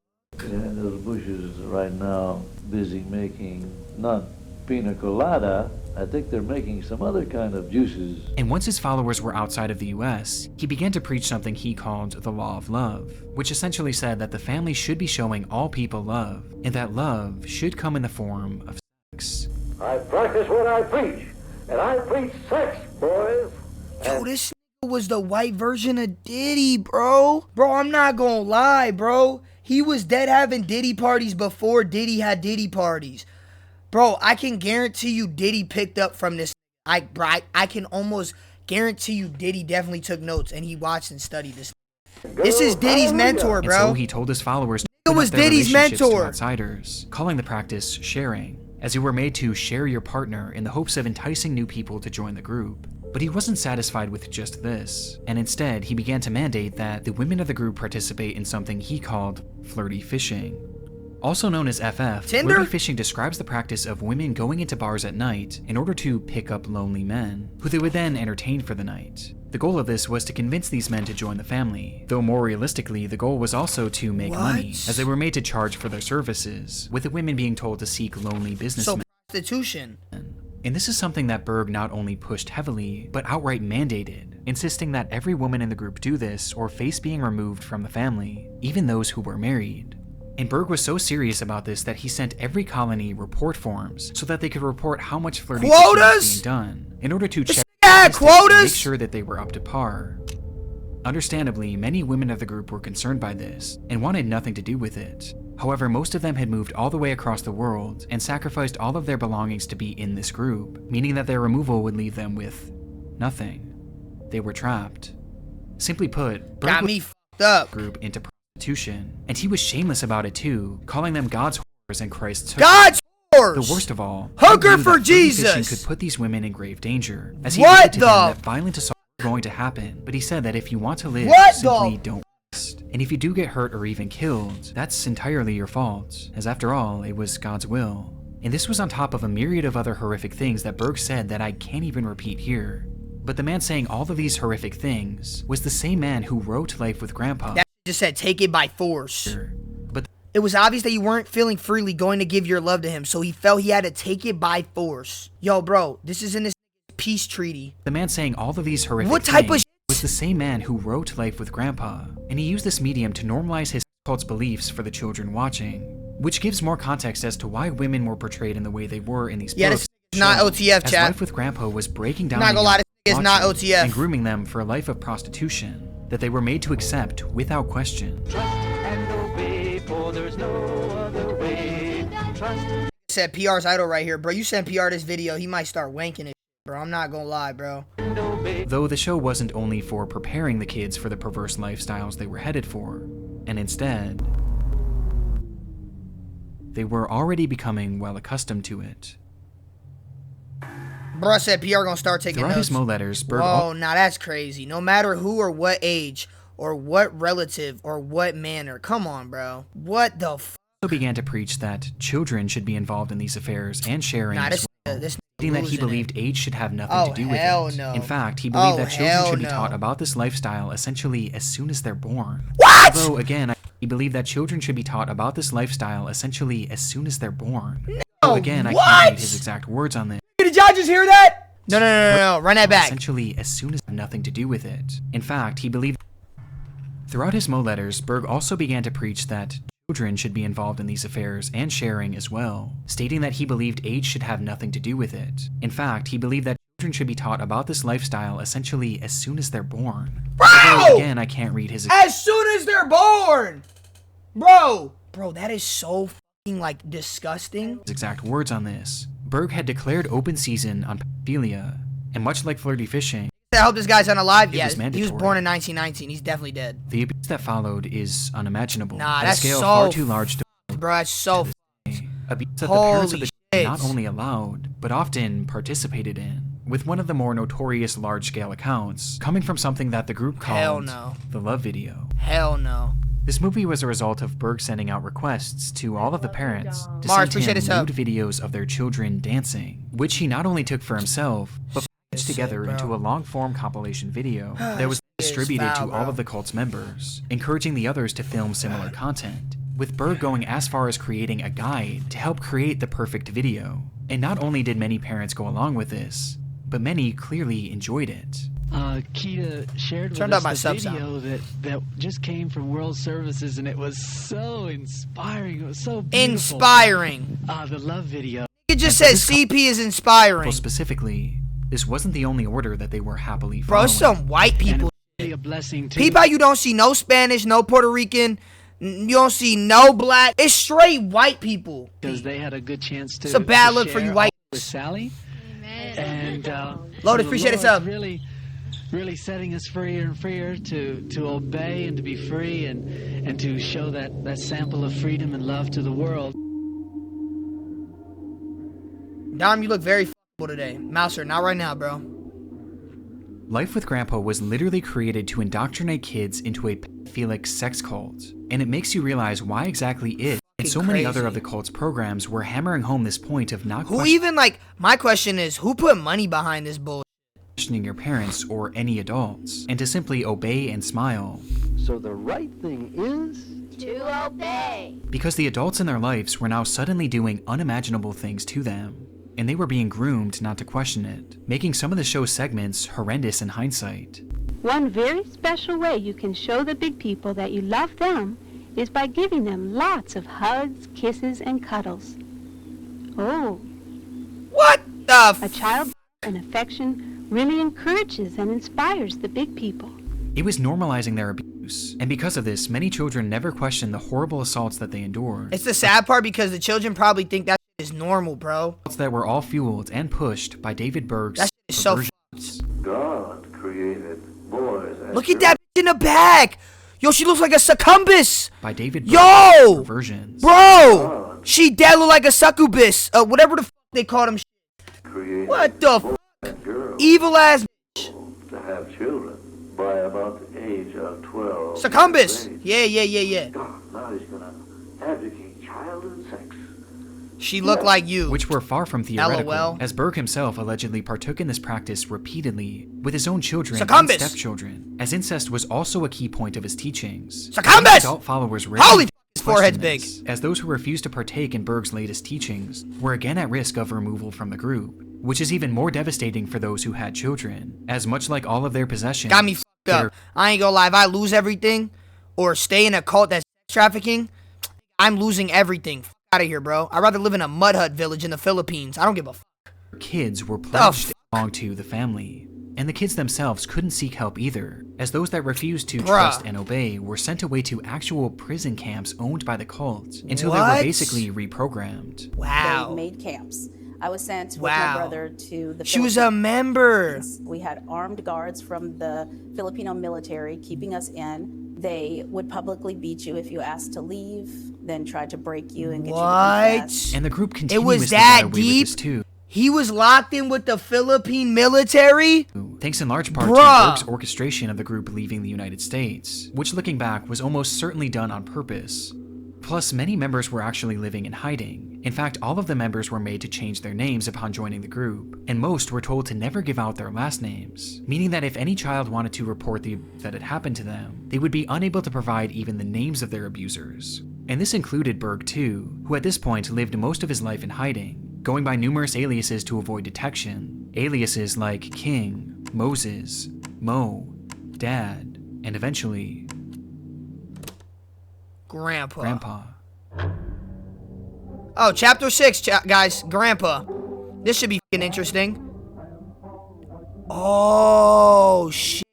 [SPEAKER 13] in those bushes right now, busy making, not pina colada, I think they're making some other kind of juices.
[SPEAKER 2] And once his followers were outside of the US, he began to preach something he called the law of love, which essentially said that the family should be showing all people love, and that love should come in the form of sex.
[SPEAKER 14] I practice what I preach, and I preach sex, boys.
[SPEAKER 1] Yo, this was the white version of Diddy, bro. Bro, I'm not gonna lie, bro. He was dead having Diddy parties before Diddy had Diddy parties. Bro, I can guarantee you Diddy picked up from this. I can almost guarantee you Diddy definitely took notes and he watched and studied this. This is Diddy's mentor, bro.
[SPEAKER 2] And so he told his followers
[SPEAKER 1] it was Diddy's mentor
[SPEAKER 2] to outsiders, calling the practice sharing, as you were made to share your partner in the hopes of enticing new people to join the group. But he wasn't satisfied with just this, and instead he began to mandate that the women of the group participate in something he called flirty fishing. Also known as FF,
[SPEAKER 1] Tinder?
[SPEAKER 2] flirty fishing describes the practice of women going into bars at night in order to pick up lonely men, who they would then entertain for the night. The goal of this was to convince these men to join the family, though more realistically, the goal was also to make money, as they were made to charge for their services, with the women being told to seek lonely businessmen.
[SPEAKER 1] So prostitution.
[SPEAKER 2] And this is something that Berg not only pushed heavily, but outright mandated, insisting that every woman in the group do this or face being removed from the family, even those who were married. And Berg was so serious about this that he sent every colony report forms so that they could report how much flirting was being done, in order to check to make sure that they were up to par. Understandably, many women of the group were concerned by this and wanted nothing to do with it. However, most of them had moved all the way across the world and sacrificed all of their belongings to be in this group, meaning that their removal would leave them with nothing. They were trapped. Simply put, Berg
[SPEAKER 1] got me fucked up.
[SPEAKER 2] Group into prostitution, and he was shameless about it too, calling them God's whores and Christ's hookers.
[SPEAKER 1] God's whores!
[SPEAKER 2] The worst of all,
[SPEAKER 1] hooker for Jesus!
[SPEAKER 2] Fishing could put these women in grave danger, as he
[SPEAKER 1] what
[SPEAKER 2] admitted to them that violent assault was going to happen, but he said that if you want to live, simply don't rest. And if you do get hurt or even killed, that's entirely your fault, as after all, it was God's will. And this was on top of a myriad of other horrific things that Berg said that I can't even repeat here. But the man saying all of these horrific things was the same man who wrote Life with Grandpa.
[SPEAKER 1] That just said take it by force.
[SPEAKER 2] But
[SPEAKER 1] it was obvious that you weren't feeling freely going to give your love to him, so he felt he had to take it by force. Yo, bro, this is in this peace treaty.
[SPEAKER 2] The man saying all of these horrific things was the same man who wrote Life with Grandpa, and he used this medium to normalize his cult's beliefs for the children watching, which gives more context as to why women were portrayed in the way they were in these books.
[SPEAKER 1] Yeah, this is not OTF, chat.
[SPEAKER 2] Life with Grandpa was breaking down
[SPEAKER 1] not gonna lie, this is not OTF.
[SPEAKER 2] And grooming them for a life of prostitution that they were made to accept without question.
[SPEAKER 11] Trust and obey, for there's no other way. Trust.
[SPEAKER 1] Said PR's idol right here, bro. You send PR this video, he might start wanking it, bro. I'm not gonna lie, bro.
[SPEAKER 2] Though the show wasn't only for preparing the kids for the perverse lifestyles they were headed for, and instead, they were already becoming well accustomed to it.
[SPEAKER 1] Bro said PR gonna start taking
[SPEAKER 2] Throughout
[SPEAKER 1] notes.
[SPEAKER 2] his Mo letters, Berg
[SPEAKER 1] Whoa, now that's crazy. No matter who or what age, or what relative, or what manner. Come on, bro. What the f***?
[SPEAKER 2] Also began to preach that children should be involved in these affairs and sharing as well, stating that he believed age should have nothing to do with it.
[SPEAKER 1] No.
[SPEAKER 2] In fact, he believed that children should be taught about this lifestyle essentially as soon as they're born.
[SPEAKER 1] What?
[SPEAKER 2] Although, again, he believed that children should be taught about this lifestyle essentially as soon as they're born.
[SPEAKER 1] No,
[SPEAKER 2] so again, I can't read his exact words on this.
[SPEAKER 1] Did y'all just hear that? No. Run that back.
[SPEAKER 2] Essentially as soon as nothing to do with it. In fact, he believed... Throughout his Mo letters, Berg also began to preach that children should be involved in these affairs and sharing as well, stating that he believed age should have nothing to do with it. In fact, he believed that children should be taught about this lifestyle essentially as soon as they're born.
[SPEAKER 1] Bro!
[SPEAKER 2] Although, again, I can't read his...
[SPEAKER 1] As soon as they're born! Bro, that is so fucking, like, disgusting.
[SPEAKER 2] His exact words on this. Berg had declared open season on pedophilia, and much like flirty fishing,
[SPEAKER 1] I hope this guy's unalive. Yeah,
[SPEAKER 2] he
[SPEAKER 1] was born in 1919. He's definitely dead.
[SPEAKER 2] The abuse that followed is unimaginable.
[SPEAKER 1] Nah,
[SPEAKER 2] at
[SPEAKER 1] that's
[SPEAKER 2] a scale
[SPEAKER 1] so
[SPEAKER 2] far too large to...
[SPEAKER 1] Bro, that's so
[SPEAKER 2] abuse that the parents of the children not only allowed, but often participated in, with one of the more notorious large-scale accounts coming from something that the group called the Love Video.
[SPEAKER 1] Hell no.
[SPEAKER 2] This movie was a result of Berg sending out requests to all of the parents to send him nude videos of their children dancing, which he not only took for himself, but put together into a long-form compilation video that was distributed to all of the cult's members, encouraging the others to film similar content, with Berg going as far as creating a guide to help create the perfect video. And not only did many parents go along with this, but many clearly enjoyed it.
[SPEAKER 16] Kita shared with us the video that just came from World Services, and it was so inspiring. It was so beautiful.
[SPEAKER 1] Inspiring.
[SPEAKER 16] The love video.
[SPEAKER 1] It just says CP is inspiring.
[SPEAKER 2] Specifically, this wasn't the only order that they were happily following.
[SPEAKER 1] Bro, it's some white people.
[SPEAKER 16] A blessing too.
[SPEAKER 1] People, you don't see no Spanish, no Puerto Rican, you don't see no black. It's straight white people.
[SPEAKER 16] Because they had a good chance to.
[SPEAKER 1] It's a bad look for you white.
[SPEAKER 16] With Sally.
[SPEAKER 15] Amen.
[SPEAKER 16] And
[SPEAKER 1] Lotus, appreciate it, sub.
[SPEAKER 16] Really really setting us freer and freer to obey and to be free and to show that sample of freedom and love to the world.
[SPEAKER 1] Dom, you look very f***able today. Mouser, not right now, bro.
[SPEAKER 2] Life with Grandpa was literally created to indoctrinate kids into a pedophilic sex cult, and it makes you realize why exactly it and so many other of the cult's programs were hammering home this point of not
[SPEAKER 1] my question is, who put money behind this bullshit?
[SPEAKER 2] Questioning your parents or any adults, and to simply obey and smile.
[SPEAKER 3] So the right thing is
[SPEAKER 6] to obey.
[SPEAKER 2] Because the adults in their lives were now suddenly doing unimaginable things to them, and they were being groomed not to question it, making some of the show's segments horrendous in hindsight.
[SPEAKER 7] One very special way you can show the big people that you love them is by giving them lots of hugs, kisses, and cuddles. Oh.
[SPEAKER 1] What the
[SPEAKER 7] A child's and affection really encourages and inspires the big people.
[SPEAKER 2] It was normalizing their abuse, and because of this, many children never questioned the horrible assaults that they endured.
[SPEAKER 1] It's the sad part because the children probably think that is normal, bro.
[SPEAKER 2] That were all fueled and pushed by David Berg's
[SPEAKER 1] that is so
[SPEAKER 13] God created boys and
[SPEAKER 1] look at that bitch in the back! Yo, she looks like a succumbus!
[SPEAKER 2] By David
[SPEAKER 1] Yo!
[SPEAKER 2] Perversions.
[SPEAKER 1] Bro! She dead look like a succubus. Whatever the f they call them. What the f? Evil ass bitch.
[SPEAKER 13] To have children by about the age of 12.
[SPEAKER 1] Succumbus! Yeah.
[SPEAKER 13] God, now he's gonna advocate child and sex.
[SPEAKER 1] She looked like you.
[SPEAKER 2] Which were far from theoretical,
[SPEAKER 1] LOL.
[SPEAKER 2] as Berg himself allegedly partook in this practice repeatedly with his own children
[SPEAKER 1] Succumbus.
[SPEAKER 2] And stepchildren, as incest was also a key point of his teachings.
[SPEAKER 1] Succumbus!
[SPEAKER 2] Adult followers
[SPEAKER 1] Holy his forehead's big.
[SPEAKER 2] As those who refused to partake in Berg's latest teachings were again at risk of removal from the group, which is even more devastating for those who had children, as much like all of their possessions.
[SPEAKER 1] Got me f***ed up. I ain't gonna lie, if I lose everything, or stay in a cult that's trafficking, I'm losing everything. Out of here, bro. I'd rather live in a mud hut village in the Philippines. I don't give a f***.
[SPEAKER 2] Kids were pledged to belong to the family, and the kids themselves couldn't seek help either, as those that refused to trust and obey were sent away to actual prison camps owned by the cult until they were basically reprogrammed.
[SPEAKER 1] Wow.
[SPEAKER 17] They made camps. I was sent with my brother to the
[SPEAKER 1] She was a member.
[SPEAKER 17] We had armed guards from the Filipino military keeping us in. They would publicly beat you if you asked to leave, then tried to break you and get you to confess.
[SPEAKER 2] And the group
[SPEAKER 1] It
[SPEAKER 2] continuously
[SPEAKER 1] was that
[SPEAKER 2] got away with
[SPEAKER 1] deep?
[SPEAKER 2] this too.
[SPEAKER 1] He was locked in with the Philippine military?
[SPEAKER 2] Thanks in large part to Berg's orchestration of the group leaving the United States, which looking back was almost certainly done on purpose. Plus, many members were actually living in hiding. In fact, all of the members were made to change their names upon joining the group, and most were told to never give out their last names, meaning that if any child wanted to report that had happened to them, they would be unable to provide even the names of their abusers. And this included Berg too, who at this point lived most of his life in hiding, going by numerous aliases to avoid detection. Aliases like King, Moses, Mo, Dad, and eventually Grandpa.
[SPEAKER 1] Oh, chapter 6, guys. Grandpa. This should be f***ing interesting. Oh, shit.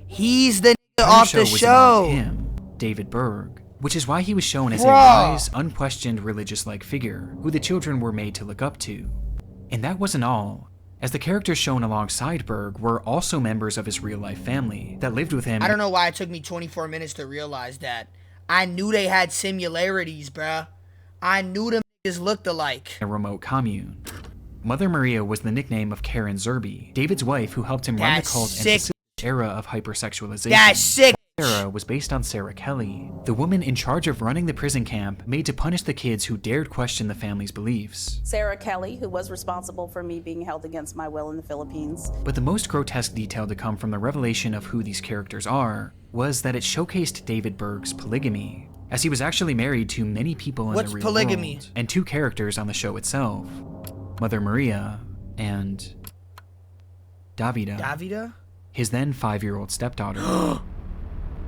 [SPEAKER 1] He's the nigga off the show.
[SPEAKER 2] Him, David Berg, which is why he was shown as a wise, unquestioned religious-like figure who the children were made to look up to. And that wasn't all, as the characters shown alongside Berg were also members of his real-life family that lived with him.
[SPEAKER 1] I don't know why it took me 24 minutes to realize that. I knew they had similarities, bruh. I knew them niggas looked alike.
[SPEAKER 2] A remote commune. Mother Maria was the nickname of Karen Zerby, David's wife who helped him run the cult and facilitate the era of hypersexualization.
[SPEAKER 1] That's sick.
[SPEAKER 2] Sarah was based on Sarah Kelly, the woman in charge of running the prison camp made to punish the kids who dared question the family's beliefs.
[SPEAKER 17] Sarah Kelly, who was responsible for me being held against my will in the Philippines.
[SPEAKER 2] But the most grotesque detail to come from the revelation of who these characters are was that it showcased David Berg's polygamy, as he was actually married to many people in the real
[SPEAKER 1] polygamy?
[SPEAKER 2] world, and two characters on the show itself, Mother Maria and Davida, his then 5-year-old stepdaughter.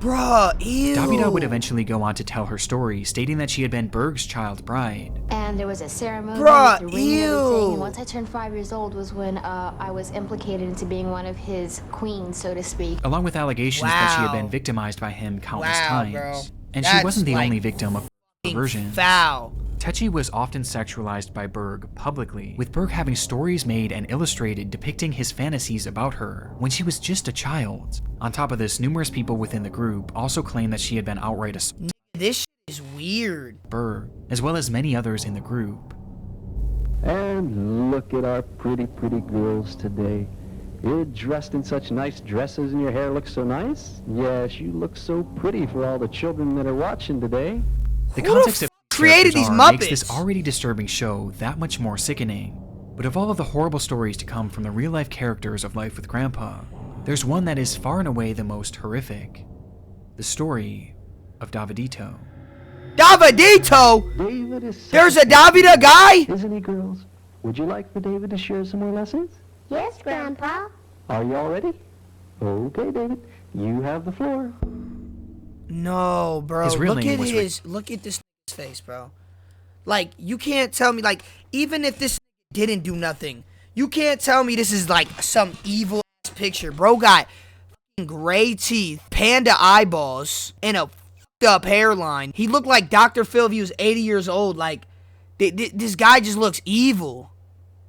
[SPEAKER 1] Bruh, ew.
[SPEAKER 2] Davida would eventually go on to tell her story, stating that she had been Berg's child bride.
[SPEAKER 18] And there was a ceremony
[SPEAKER 1] Bruh,
[SPEAKER 18] with the ring and everything.
[SPEAKER 1] ew.
[SPEAKER 18] And once I turned 5 years old was when I was implicated into being one of his queens, so to speak.
[SPEAKER 2] Along with allegations that she had been victimized by him countless times.
[SPEAKER 1] Bro.
[SPEAKER 2] And
[SPEAKER 1] That's
[SPEAKER 2] she wasn't the
[SPEAKER 1] like
[SPEAKER 2] only victim of perversion.
[SPEAKER 1] Foul.
[SPEAKER 2] Tetchy was often sexualized by Berg publicly, with Berg having stories made and illustrated depicting his fantasies about her when she was just a child. On top of this, numerous people within the group also claimed that she had been outright assaulted.
[SPEAKER 1] This shit is weird.
[SPEAKER 2] Berg, as well as many others in the group.
[SPEAKER 3] And look at our pretty girls today. You're dressed in such nice dresses and your hair looks so nice. Yes, you look so pretty for all the children that are watching today.
[SPEAKER 2] The context of
[SPEAKER 1] created these
[SPEAKER 2] Muppets
[SPEAKER 1] Muppets?
[SPEAKER 2] makes this already disturbing show that much more sickening. But of all of the horrible stories to come from the real-life characters of Life with Grandpa, there's one that is far and away the most horrific. The story of Davidito.
[SPEAKER 1] Davidito?
[SPEAKER 3] David is
[SPEAKER 1] There's a Davida guy?
[SPEAKER 3] Isn't he, girls? Would you like for David to share some more lessons?
[SPEAKER 6] Yes, Grandpa.
[SPEAKER 3] Are you all ready? Okay, David. You have the floor.
[SPEAKER 1] No, bro.
[SPEAKER 2] His real
[SPEAKER 1] Look
[SPEAKER 2] name
[SPEAKER 1] at
[SPEAKER 2] was
[SPEAKER 1] look at this face, bro. Like, you can't tell me, like, even if this didn't do nothing, you can't tell me this is like some evil ass picture. Bro got gray teeth, panda eyeballs, and a up hairline. He looked like Dr. Phil if he was 80 years old. Like, this guy just looks evil.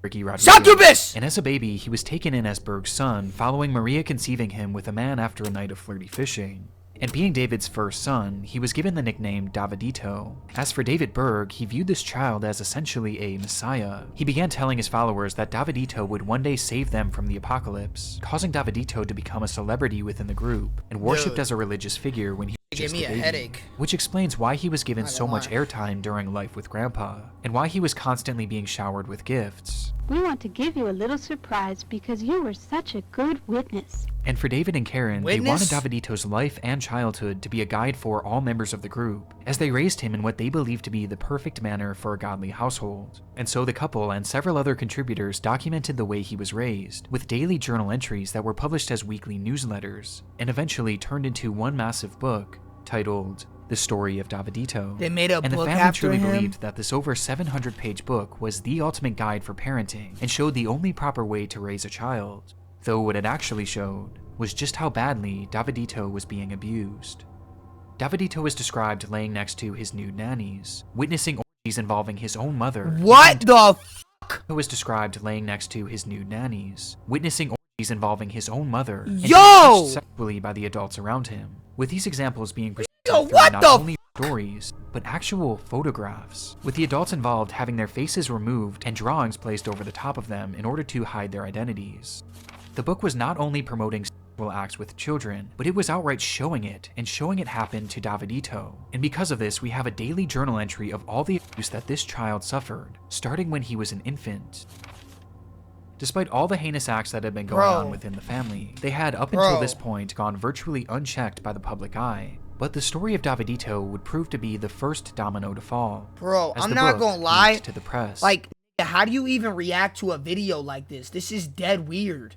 [SPEAKER 2] Ricky Rodriguez.
[SPEAKER 1] Succubus!
[SPEAKER 2] And as a baby, he was taken in as Berg's son, following Maria conceiving him with a man after a night of flirty fishing. And being David's first son, he was given the nickname Davidito. As for David Berg, he viewed this child as essentially a messiah. He began telling his followers that Davidito would one day save them from the apocalypse, causing Davidito to become a celebrity within the group, and worshipped as a religious figure when he was just a baby.
[SPEAKER 1] Headache.
[SPEAKER 2] Which explains why he was given so much airtime during Life with Grandpa, and why he was constantly being showered with gifts.
[SPEAKER 7] We want to give you a little surprise because you were such a good witness.
[SPEAKER 2] And for David and Karen, they wanted Davidito's life and childhood to be a guide for all members of the group, as they raised him in what they believed to be the perfect manner for a godly household. And so the couple and several other contributors documented the way he was raised, with daily journal entries that were published as weekly newsletters, and eventually turned into one massive book titled The Story of Davidito.
[SPEAKER 1] They made a
[SPEAKER 2] and
[SPEAKER 1] book
[SPEAKER 2] the family
[SPEAKER 1] after
[SPEAKER 2] truly
[SPEAKER 1] him?
[SPEAKER 2] believed that this over 700-page book was the ultimate guide for parenting, and showed the only proper way to raise a child. Though what it actually showed was just how badly Davidito was being abused. Davidito was described laying next to his nude nannies, witnessing orgies involving his own mother.
[SPEAKER 1] What the fuck?
[SPEAKER 2] He was described laying next to his nude nannies, witnessing orgies involving his own mother, and being
[SPEAKER 1] Yo!
[SPEAKER 2] touched sexually by the adults around him. With these examples being presented through
[SPEAKER 1] what
[SPEAKER 2] not
[SPEAKER 1] the
[SPEAKER 2] only stories, but actual photographs, with the adults involved having their faces removed and drawings placed over the top of them in order to hide their identities. The book was not only promoting sexual acts with children, but it was outright showing it, and showing it happen to Davidito. And because of this, we have a daily journal entry of all the abuse that this child suffered, starting when he was an infant. Despite all the heinous acts that had been going on within the family, they had up until this point gone virtually unchecked by the public eye. But the story of Davidito would prove to be the first domino to fall.
[SPEAKER 1] Bro,
[SPEAKER 2] as
[SPEAKER 1] I'm
[SPEAKER 2] the
[SPEAKER 1] not
[SPEAKER 2] book
[SPEAKER 1] gonna lie.
[SPEAKER 2] leaked to the press.
[SPEAKER 1] Like, how do you even react to a video like this? This is dead weird.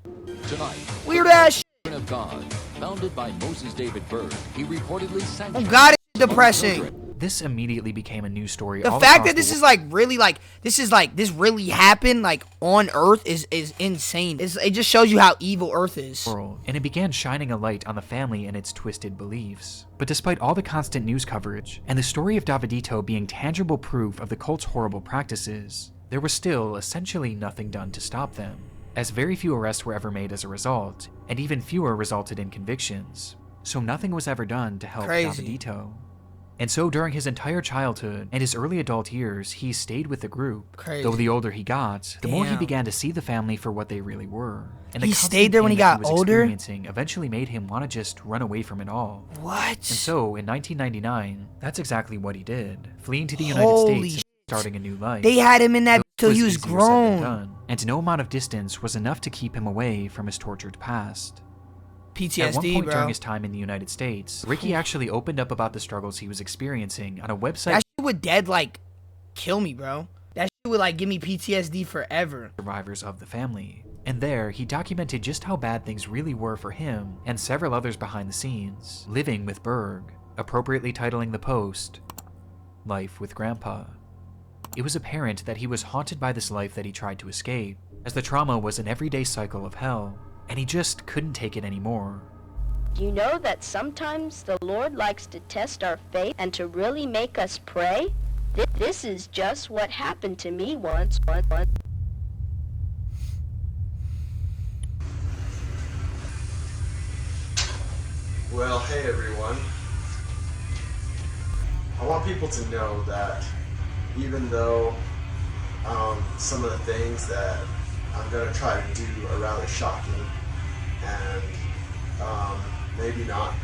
[SPEAKER 19] Tonight,
[SPEAKER 1] Weird ass shit.
[SPEAKER 19] Children of God, founded by Moses David Berg, he reportedly
[SPEAKER 1] Oh God, it's depressing.
[SPEAKER 2] This immediately became a news story.
[SPEAKER 1] The fact that this is like really this really happened like on Earth is insane. It just shows you how evil Earth is.
[SPEAKER 2] And it began shining a light on the family and its twisted beliefs. But despite all the constant news coverage, and the story of Davidito being tangible proof of the cult's horrible practices, there was still essentially nothing done to stop them, as very few arrests were ever made as a result, and even fewer resulted in convictions. So nothing was ever done to help Davidito. And so during his entire childhood and his early adult years, he stayed with the group. Though the older he got, the more he began to see the family for what they really were. And
[SPEAKER 1] he stayed there when he got older?
[SPEAKER 2] Eventually made him want to just run away from it all.
[SPEAKER 1] What?
[SPEAKER 2] And so in 1999, that's exactly what he did, fleeing to the United States and starting a new life.
[SPEAKER 1] They had him in that till he was
[SPEAKER 2] easier said than
[SPEAKER 1] grown.
[SPEAKER 2] done, and no amount of distance was enough to keep him away from his tortured past.
[SPEAKER 1] PTSD,
[SPEAKER 2] At one point
[SPEAKER 1] bro.
[SPEAKER 2] during his time in the United States, Ricky actually opened up about the struggles he was experiencing on a website.
[SPEAKER 1] That shit would kill me, bro. That shit would give me PTSD forever.
[SPEAKER 2] Survivors of the family. And there, he documented just how bad things really were for him and several others behind the scenes, living with Berg, appropriately titling the post, Life with Grandpa. It was apparent that he was haunted by this life that he tried to escape, as the trauma was an everyday cycle of hell, and he just couldn't take it anymore.
[SPEAKER 10] Do you know that sometimes the Lord likes to test our faith and to really make us pray? This is just what happened to me once.
[SPEAKER 20] Well, hey everyone. I want people to know that even though some of the things that I'm going to try to do are rather shocking and maybe not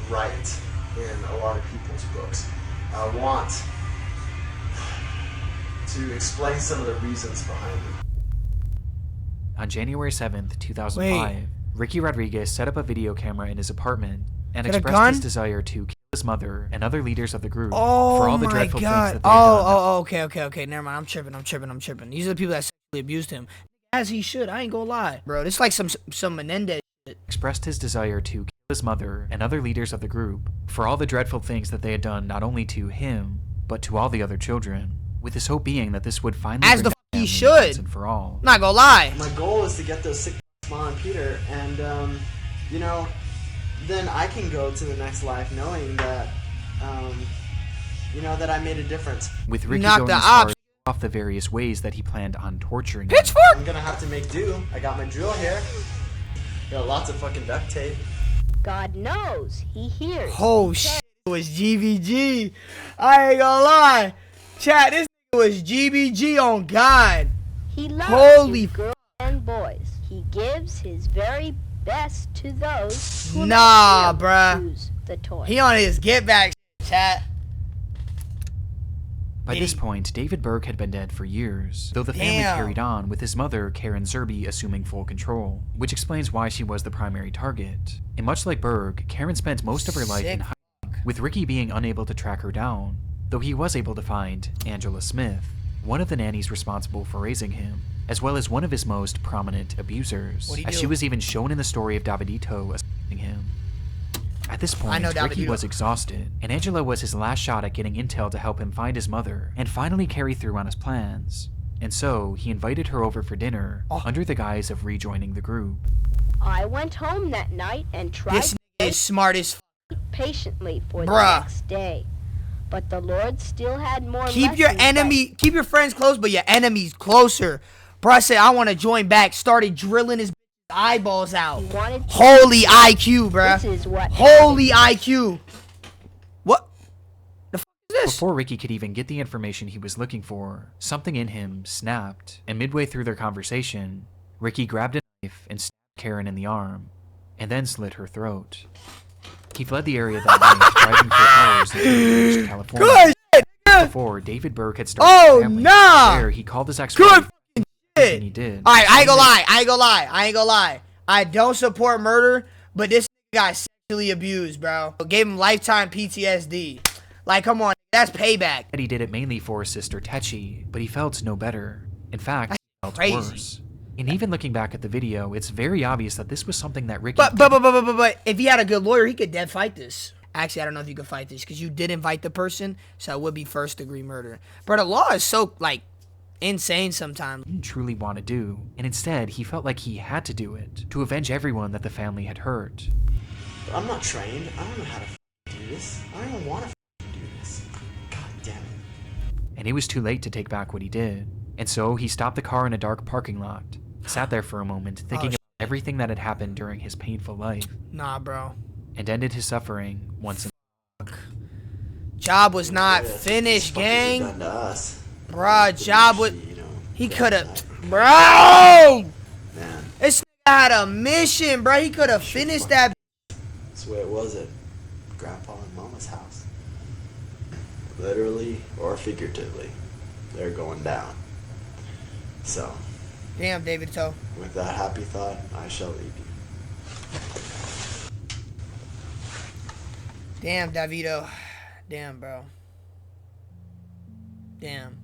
[SPEAKER 20] right in a lot of people's books, I want to explain some of the reasons behind it.
[SPEAKER 2] On January 7th, 2005, Ricky Rodriguez set up a video camera in his apartment and expressed his desire to kill his mother and other leaders of the group for all the dreadful things that they had done.
[SPEAKER 1] Okay. Never mind. I'm tripping. These are the people that sexually abused him. As he should. I ain't gonna lie. Bro, this is like some Menendez shit.
[SPEAKER 2] Expressed his desire to kill his mother and other leaders of the group for all the dreadful things that they had done not only to him, but to all the other children, with his hope being that this would finally
[SPEAKER 1] as the he should
[SPEAKER 2] once and for all.
[SPEAKER 1] Not gonna lie.
[SPEAKER 21] My goal is to get those sick Mom and Peter, and you know, then I can go to the next life knowing that you know, that I made a difference.
[SPEAKER 2] With Ricky going as far as off the various ways that he planned on torturing him.
[SPEAKER 21] I'm gonna have to make do. I got my drill here. Got lots of fucking duct tape.
[SPEAKER 10] God knows he hears.
[SPEAKER 1] Oh shit, it was GBG. I ain't gonna lie. Chat, this was GBG on God.
[SPEAKER 10] He loves you, girls and boys. He gives his very best to those who
[SPEAKER 1] bruh.
[SPEAKER 10] The toy.
[SPEAKER 1] He on his get back, chat.
[SPEAKER 2] By this point, David Berg had been dead for years, though the family carried on, with his mother, Karen Zerby, assuming full control, which explains why she was the primary target. And much like Berg, Karen spent most of her life in hiding, with Ricky being unable to track her down, though he was able to find Angela Smith, one of the nannies responsible for raising him, as well as one of his most prominent abusers, as she was even shown in the story of Davidito assaulting him. At this point, Ricky was exhausted, and Angela was his last shot at getting intel to help him find his mother and finally carry through on his plans. And so, he invited her over for dinner under the guise of rejoining the group.
[SPEAKER 10] I went home that night and tried
[SPEAKER 1] to wait
[SPEAKER 10] patiently for the next day. But the Lord still had more
[SPEAKER 1] keep your friends close, but your enemies closer. Bro, I said I want to join back, started drilling his eyeballs out. Holy IQ, bruh. Holy IQ. What the f is this?
[SPEAKER 2] Before Ricky could even get the information he was looking for, something in him snapped, and midway through their conversation, Ricky grabbed a knife and stabbed Karen in the arm, and then slit her throat. He fled the area that night, driving for hours until he reached California. Before David Berg had started a family, where he called his ex-wife. And he did.
[SPEAKER 1] Alright, I ain't gonna lie. I don't support murder, but this guy sexually abused, bro. Gave him lifetime PTSD. Like, come on, that's payback.
[SPEAKER 2] He did it mainly for his sister Techi, but he felt no better. In fact, he felt worse. And even looking back at the video, it's very obvious that this was something that Ricky...
[SPEAKER 1] But if he had a good lawyer, he could dead fight this. Actually, I don't know if you could fight this, because you did invite the person, so it would be first-degree murder. But the law is so, like, insane sometimes.
[SPEAKER 2] He didn't truly want to do, and instead, he felt like he had to do it, to avenge everyone that the family had hurt.
[SPEAKER 21] But I'm not trained. I don't know how to do this. I don't even want to do this. God damn it.
[SPEAKER 2] And it was too late to take back what he did. And so, he stopped the car in a dark parking lot, sat there for a moment, thinking about everything that had happened during his painful life.
[SPEAKER 1] Nah, bro.
[SPEAKER 2] And ended his suffering once and
[SPEAKER 1] job was not finished, gang. Bruh, job was... He could have... Bro!
[SPEAKER 21] Man.
[SPEAKER 1] This had a mission, bro. He could have finished that.
[SPEAKER 21] That's where it was at Grandpa and Mama's house. Literally or figuratively. They're going down. So...
[SPEAKER 1] Damn, David Toe.
[SPEAKER 21] With that happy thought, I shall leave you.
[SPEAKER 1] Damn, Davido. Damn, bro. Damn.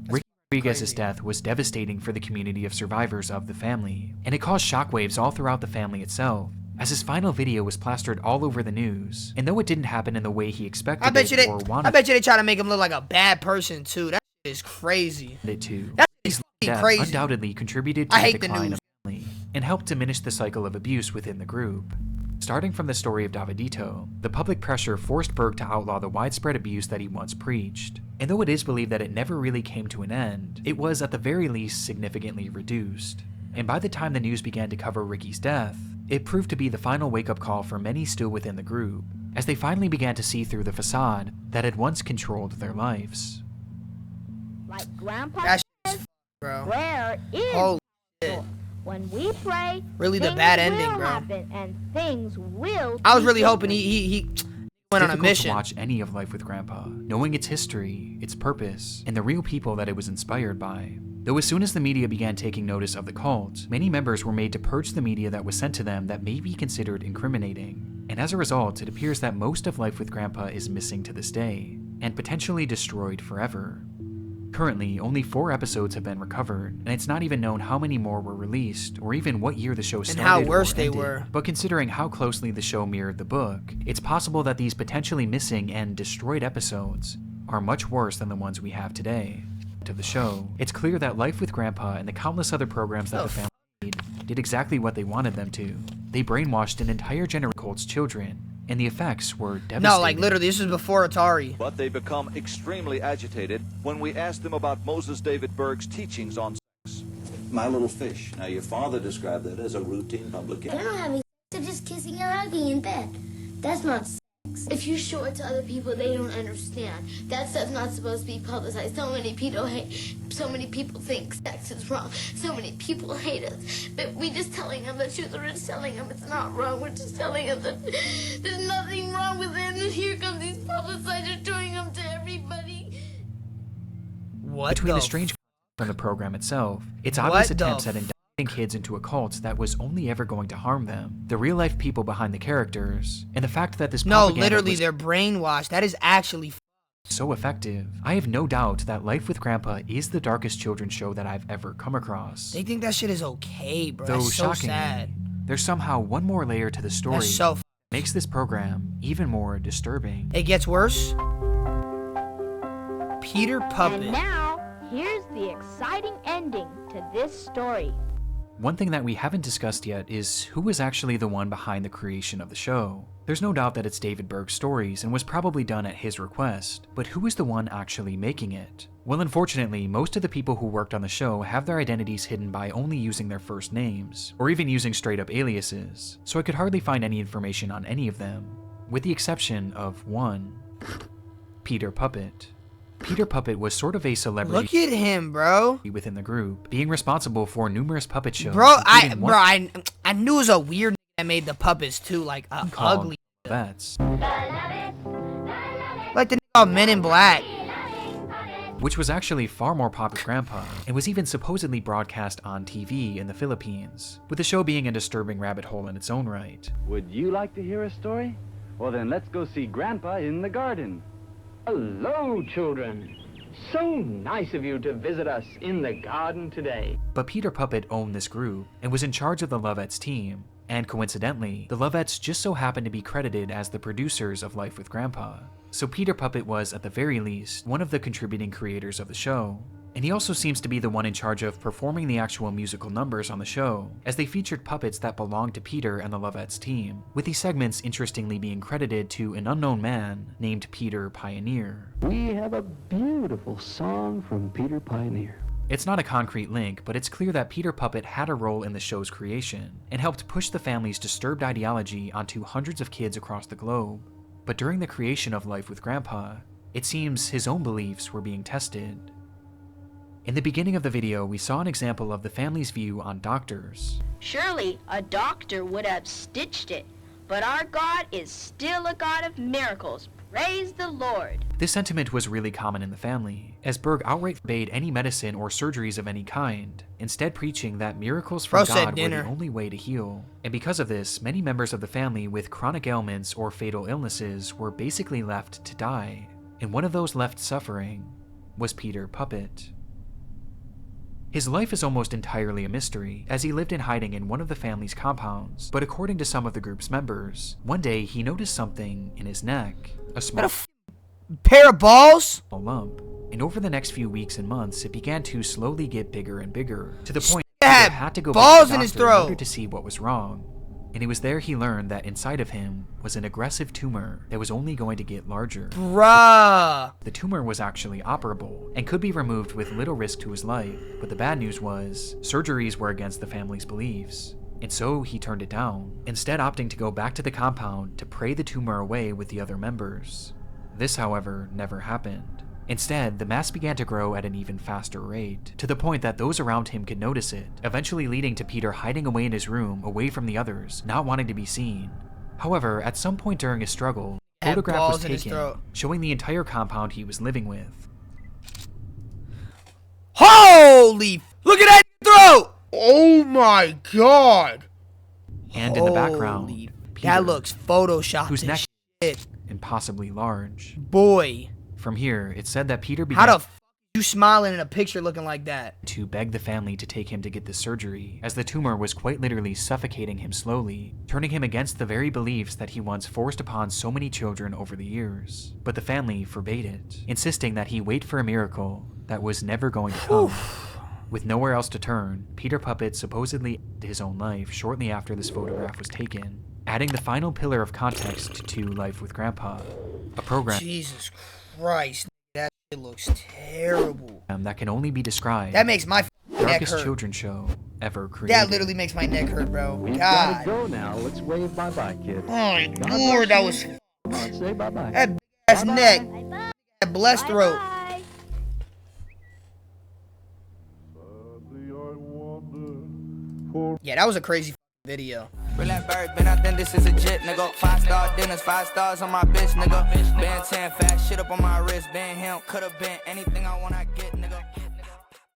[SPEAKER 2] Ricky Rodriguez's death was devastating for the community of survivors of the family, and it caused shockwaves all throughout the family itself, as his final video was plastered all over the news. And though it didn't happen in the way he expected
[SPEAKER 1] I bet you they try to make him look like a bad person too. That is crazy.
[SPEAKER 2] That is
[SPEAKER 1] crazy.
[SPEAKER 2] Undoubtedly contributed to the decline of the family and helped diminish the cycle of abuse within the group. starting from the story of Davidito, the public pressure forced Berg to outlaw the widespread abuse that he once preached. And though it is believed that it never really came to an end, it was at the very least significantly reduced. And by the time the news began to cover Ricky's death, it proved to be the final wake-up call for many still within the group, as they finally began to see through the facade that had once controlled their lives.
[SPEAKER 10] Like Grandpa
[SPEAKER 1] That
[SPEAKER 10] says,
[SPEAKER 1] shit's bro.
[SPEAKER 10] prayer is
[SPEAKER 1] Holy shit.
[SPEAKER 10] when we pray,
[SPEAKER 1] Really the
[SPEAKER 10] things
[SPEAKER 1] bad
[SPEAKER 10] will
[SPEAKER 1] ending, bro.
[SPEAKER 10] happen and things will
[SPEAKER 1] I was
[SPEAKER 10] be
[SPEAKER 1] really hoping
[SPEAKER 10] different.
[SPEAKER 1] he went on a
[SPEAKER 2] Difficult
[SPEAKER 1] mission.
[SPEAKER 2] to watch any of Life with Grandpa, knowing its history, its purpose, and the real people that it was inspired by. Though as soon as the media began taking notice of the cult, many members were made to purge the media that was sent to them that may be considered incriminating. And as a result, it appears that most of Life with Grandpa is missing to this day, and potentially destroyed forever. Currently, only 4 episodes have been recovered, and it's not even known how many more were released, or even what year the show started
[SPEAKER 1] And how worse
[SPEAKER 2] or
[SPEAKER 1] they
[SPEAKER 2] ended.
[SPEAKER 1] were.
[SPEAKER 2] But considering how closely the show mirrored the book, it's possible that these potentially missing and destroyed episodes are much worse than the ones we have today. To the show, it's clear that Life with Grandpa and the countless other programs that the family made did exactly what they wanted them to. They brainwashed an entire generation of cult's children, and the effects were devastating.
[SPEAKER 1] No, like literally, this was before Atari.
[SPEAKER 4] But they become extremely agitated when we ask them about Moses David Berg's teachings on sex.
[SPEAKER 22] My little fish. Now, your father described that as a routine public.
[SPEAKER 15] They're not having sex, they're just kissing and hugging in bed. That's not sex. If you show it to other people, they don't understand. That stuff's not supposed to be publicized. So many people think sex is wrong. So many people hate us. But we're just telling them the truth. We're just telling them it's not wrong. We're just telling them that there's nothing wrong with it. And here come these publicizers doing them to everybody.
[SPEAKER 1] What
[SPEAKER 2] Between the strange from the program itself, its obvious attempts at indoctrinating kids into a cult that was only ever going to harm them, the real-life people behind the characters, and the fact that this propaganda
[SPEAKER 1] literally
[SPEAKER 2] was
[SPEAKER 1] they're brainwashed. That is actually
[SPEAKER 2] so effective. I have no doubt that Life with Grandpa is the darkest children's show that I've ever come across.
[SPEAKER 1] They think that shit is okay, bro.
[SPEAKER 2] Though
[SPEAKER 1] That's so
[SPEAKER 2] shockingly,
[SPEAKER 1] sad.
[SPEAKER 2] there's somehow one more layer to the story
[SPEAKER 1] That's so
[SPEAKER 2] that makes this program even more disturbing.
[SPEAKER 1] It gets worse. Peter Puppet.
[SPEAKER 10] And now, here's the exciting ending to this story.
[SPEAKER 2] One thing that we haven't discussed yet is who was actually the one behind the creation of the show. There's no doubt that it's David Berg's stories and was probably done at his request, but who is the one actually making it? Well, unfortunately, most of the people who worked on the show have their identities hidden by only using their first names, or even using straight-up aliases, so I could hardly find any information on any of them, with the exception of one, Peter Puppet. Peter Puppet was sort of a celebrity.
[SPEAKER 1] Look at him, bro.
[SPEAKER 2] Within the group, being responsible for numerous puppet shows.
[SPEAKER 1] I knew it was a weird that made the puppets too, like ugly.
[SPEAKER 2] Vets.
[SPEAKER 1] Like the nigga Men in Black.
[SPEAKER 2] Which was actually far more popular than Grandpa, and was even supposedly broadcast on TV in the Philippines, with the show being a disturbing rabbit hole in its own right.
[SPEAKER 23] Would you like to hear a story? Well then, let's go see Grandpa in the garden.
[SPEAKER 24] Hello, children. So nice of you to visit us in the garden today.
[SPEAKER 2] But Peter Puppet owned this group, and was in charge of the Lovettes team, and coincidentally, the Lovettes just so happened to be credited as the producers of Life with Grandpa. So Peter Puppet was, at the very least, one of the contributing creators of the show. And he also seems to be the one in charge of performing the actual musical numbers on the show, as they featured puppets that belonged to Peter and the Lovettes team, with these segments interestingly being credited to an unknown man named Peter Pioneer.
[SPEAKER 3] We have a beautiful song from Peter Pioneer.
[SPEAKER 2] It's not a concrete link, but it's clear that Peter Puppet had a role in the show's creation, and helped push the family's disturbed ideology onto hundreds of kids across the globe. But during the creation of Life with Grandpa, it seems his own beliefs were being tested. In the beginning of the video, we saw an example of the family's view on doctors.
[SPEAKER 10] Surely a doctor would have stitched it, but our God is still a God of miracles. Praise the Lord.
[SPEAKER 2] This sentiment was really common in the family, as Berg outright forbade any medicine or surgeries of any kind, instead preaching that miracles from God were the only way to heal. And because of this, many members of the family with chronic ailments or fatal illnesses were basically left to die. And one of those left suffering was Peter Puppet. His life is almost entirely a mystery, as he lived in hiding in one of the family's compounds, but according to some of the group's members, one day he noticed something in his neck, a small
[SPEAKER 1] pair of balls?
[SPEAKER 2] Lump. And over the next few weeks and months, it began to slowly get bigger and bigger, to the point that he had to go
[SPEAKER 1] balls
[SPEAKER 2] back to the
[SPEAKER 1] in his
[SPEAKER 2] doctor in
[SPEAKER 1] throat
[SPEAKER 2] order to see what was wrong. And it was there he learned that inside of him was an aggressive tumor that was only going to get larger.
[SPEAKER 1] Bruh!
[SPEAKER 2] The tumor was actually operable and could be removed with little risk to his life, but the bad news was surgeries were against the family's beliefs. And so he turned it down, instead opting to go back to the compound to pray the tumor away with the other members. This, however, never happened. Instead, the mass began to grow at an even faster rate, to the point that those around him could notice it, eventually leading to Peter hiding away in his room, away from the others, not wanting to be seen. However, at some point during his struggle, a photograph was taken, showing the entire compound he was living with.
[SPEAKER 1] Holy! Look at that throat! Oh my god!
[SPEAKER 2] And in the background, Peter,
[SPEAKER 1] that looks photoshopped.
[SPEAKER 2] Whose neck
[SPEAKER 1] shit.
[SPEAKER 2] Impossibly large.
[SPEAKER 1] Boy.
[SPEAKER 2] From here, it said that Peter began
[SPEAKER 1] How the f you smiling in a picture looking like that?
[SPEAKER 2] To beg the family to take him to get the surgery, as the tumor was quite literally suffocating him slowly, turning him against the very beliefs that he once forced upon so many children over the years. But the family forbade it, insisting that he wait for a miracle that was never going to come. With nowhere else to turn, Peter Puppet supposedly ended his own life shortly after this photograph was taken, adding the final pillar of context to Life with Grandpa, a program
[SPEAKER 1] Jesus Christ, that shit looks terrible.
[SPEAKER 2] That can only be described.
[SPEAKER 1] That makes my neck
[SPEAKER 2] darkest
[SPEAKER 1] hurt.
[SPEAKER 2] children's show ever created.
[SPEAKER 1] That literally makes my neck hurt, bro.
[SPEAKER 3] We've
[SPEAKER 1] God.
[SPEAKER 3] got to go now. Let's wave bye-bye, kid.
[SPEAKER 1] Oh my lord, that was...
[SPEAKER 3] Come on, say bye-bye.
[SPEAKER 1] That ass neck. That blessed throat. Yeah, that was a crazy video.
[SPEAKER 5] Relax, Berg, been out then, this is a jet, nigga. 5-star dinners, 5 stars on my bitch, nigga. Been 10 fat shit up on my wrist, been him, could've been anything I want, I get.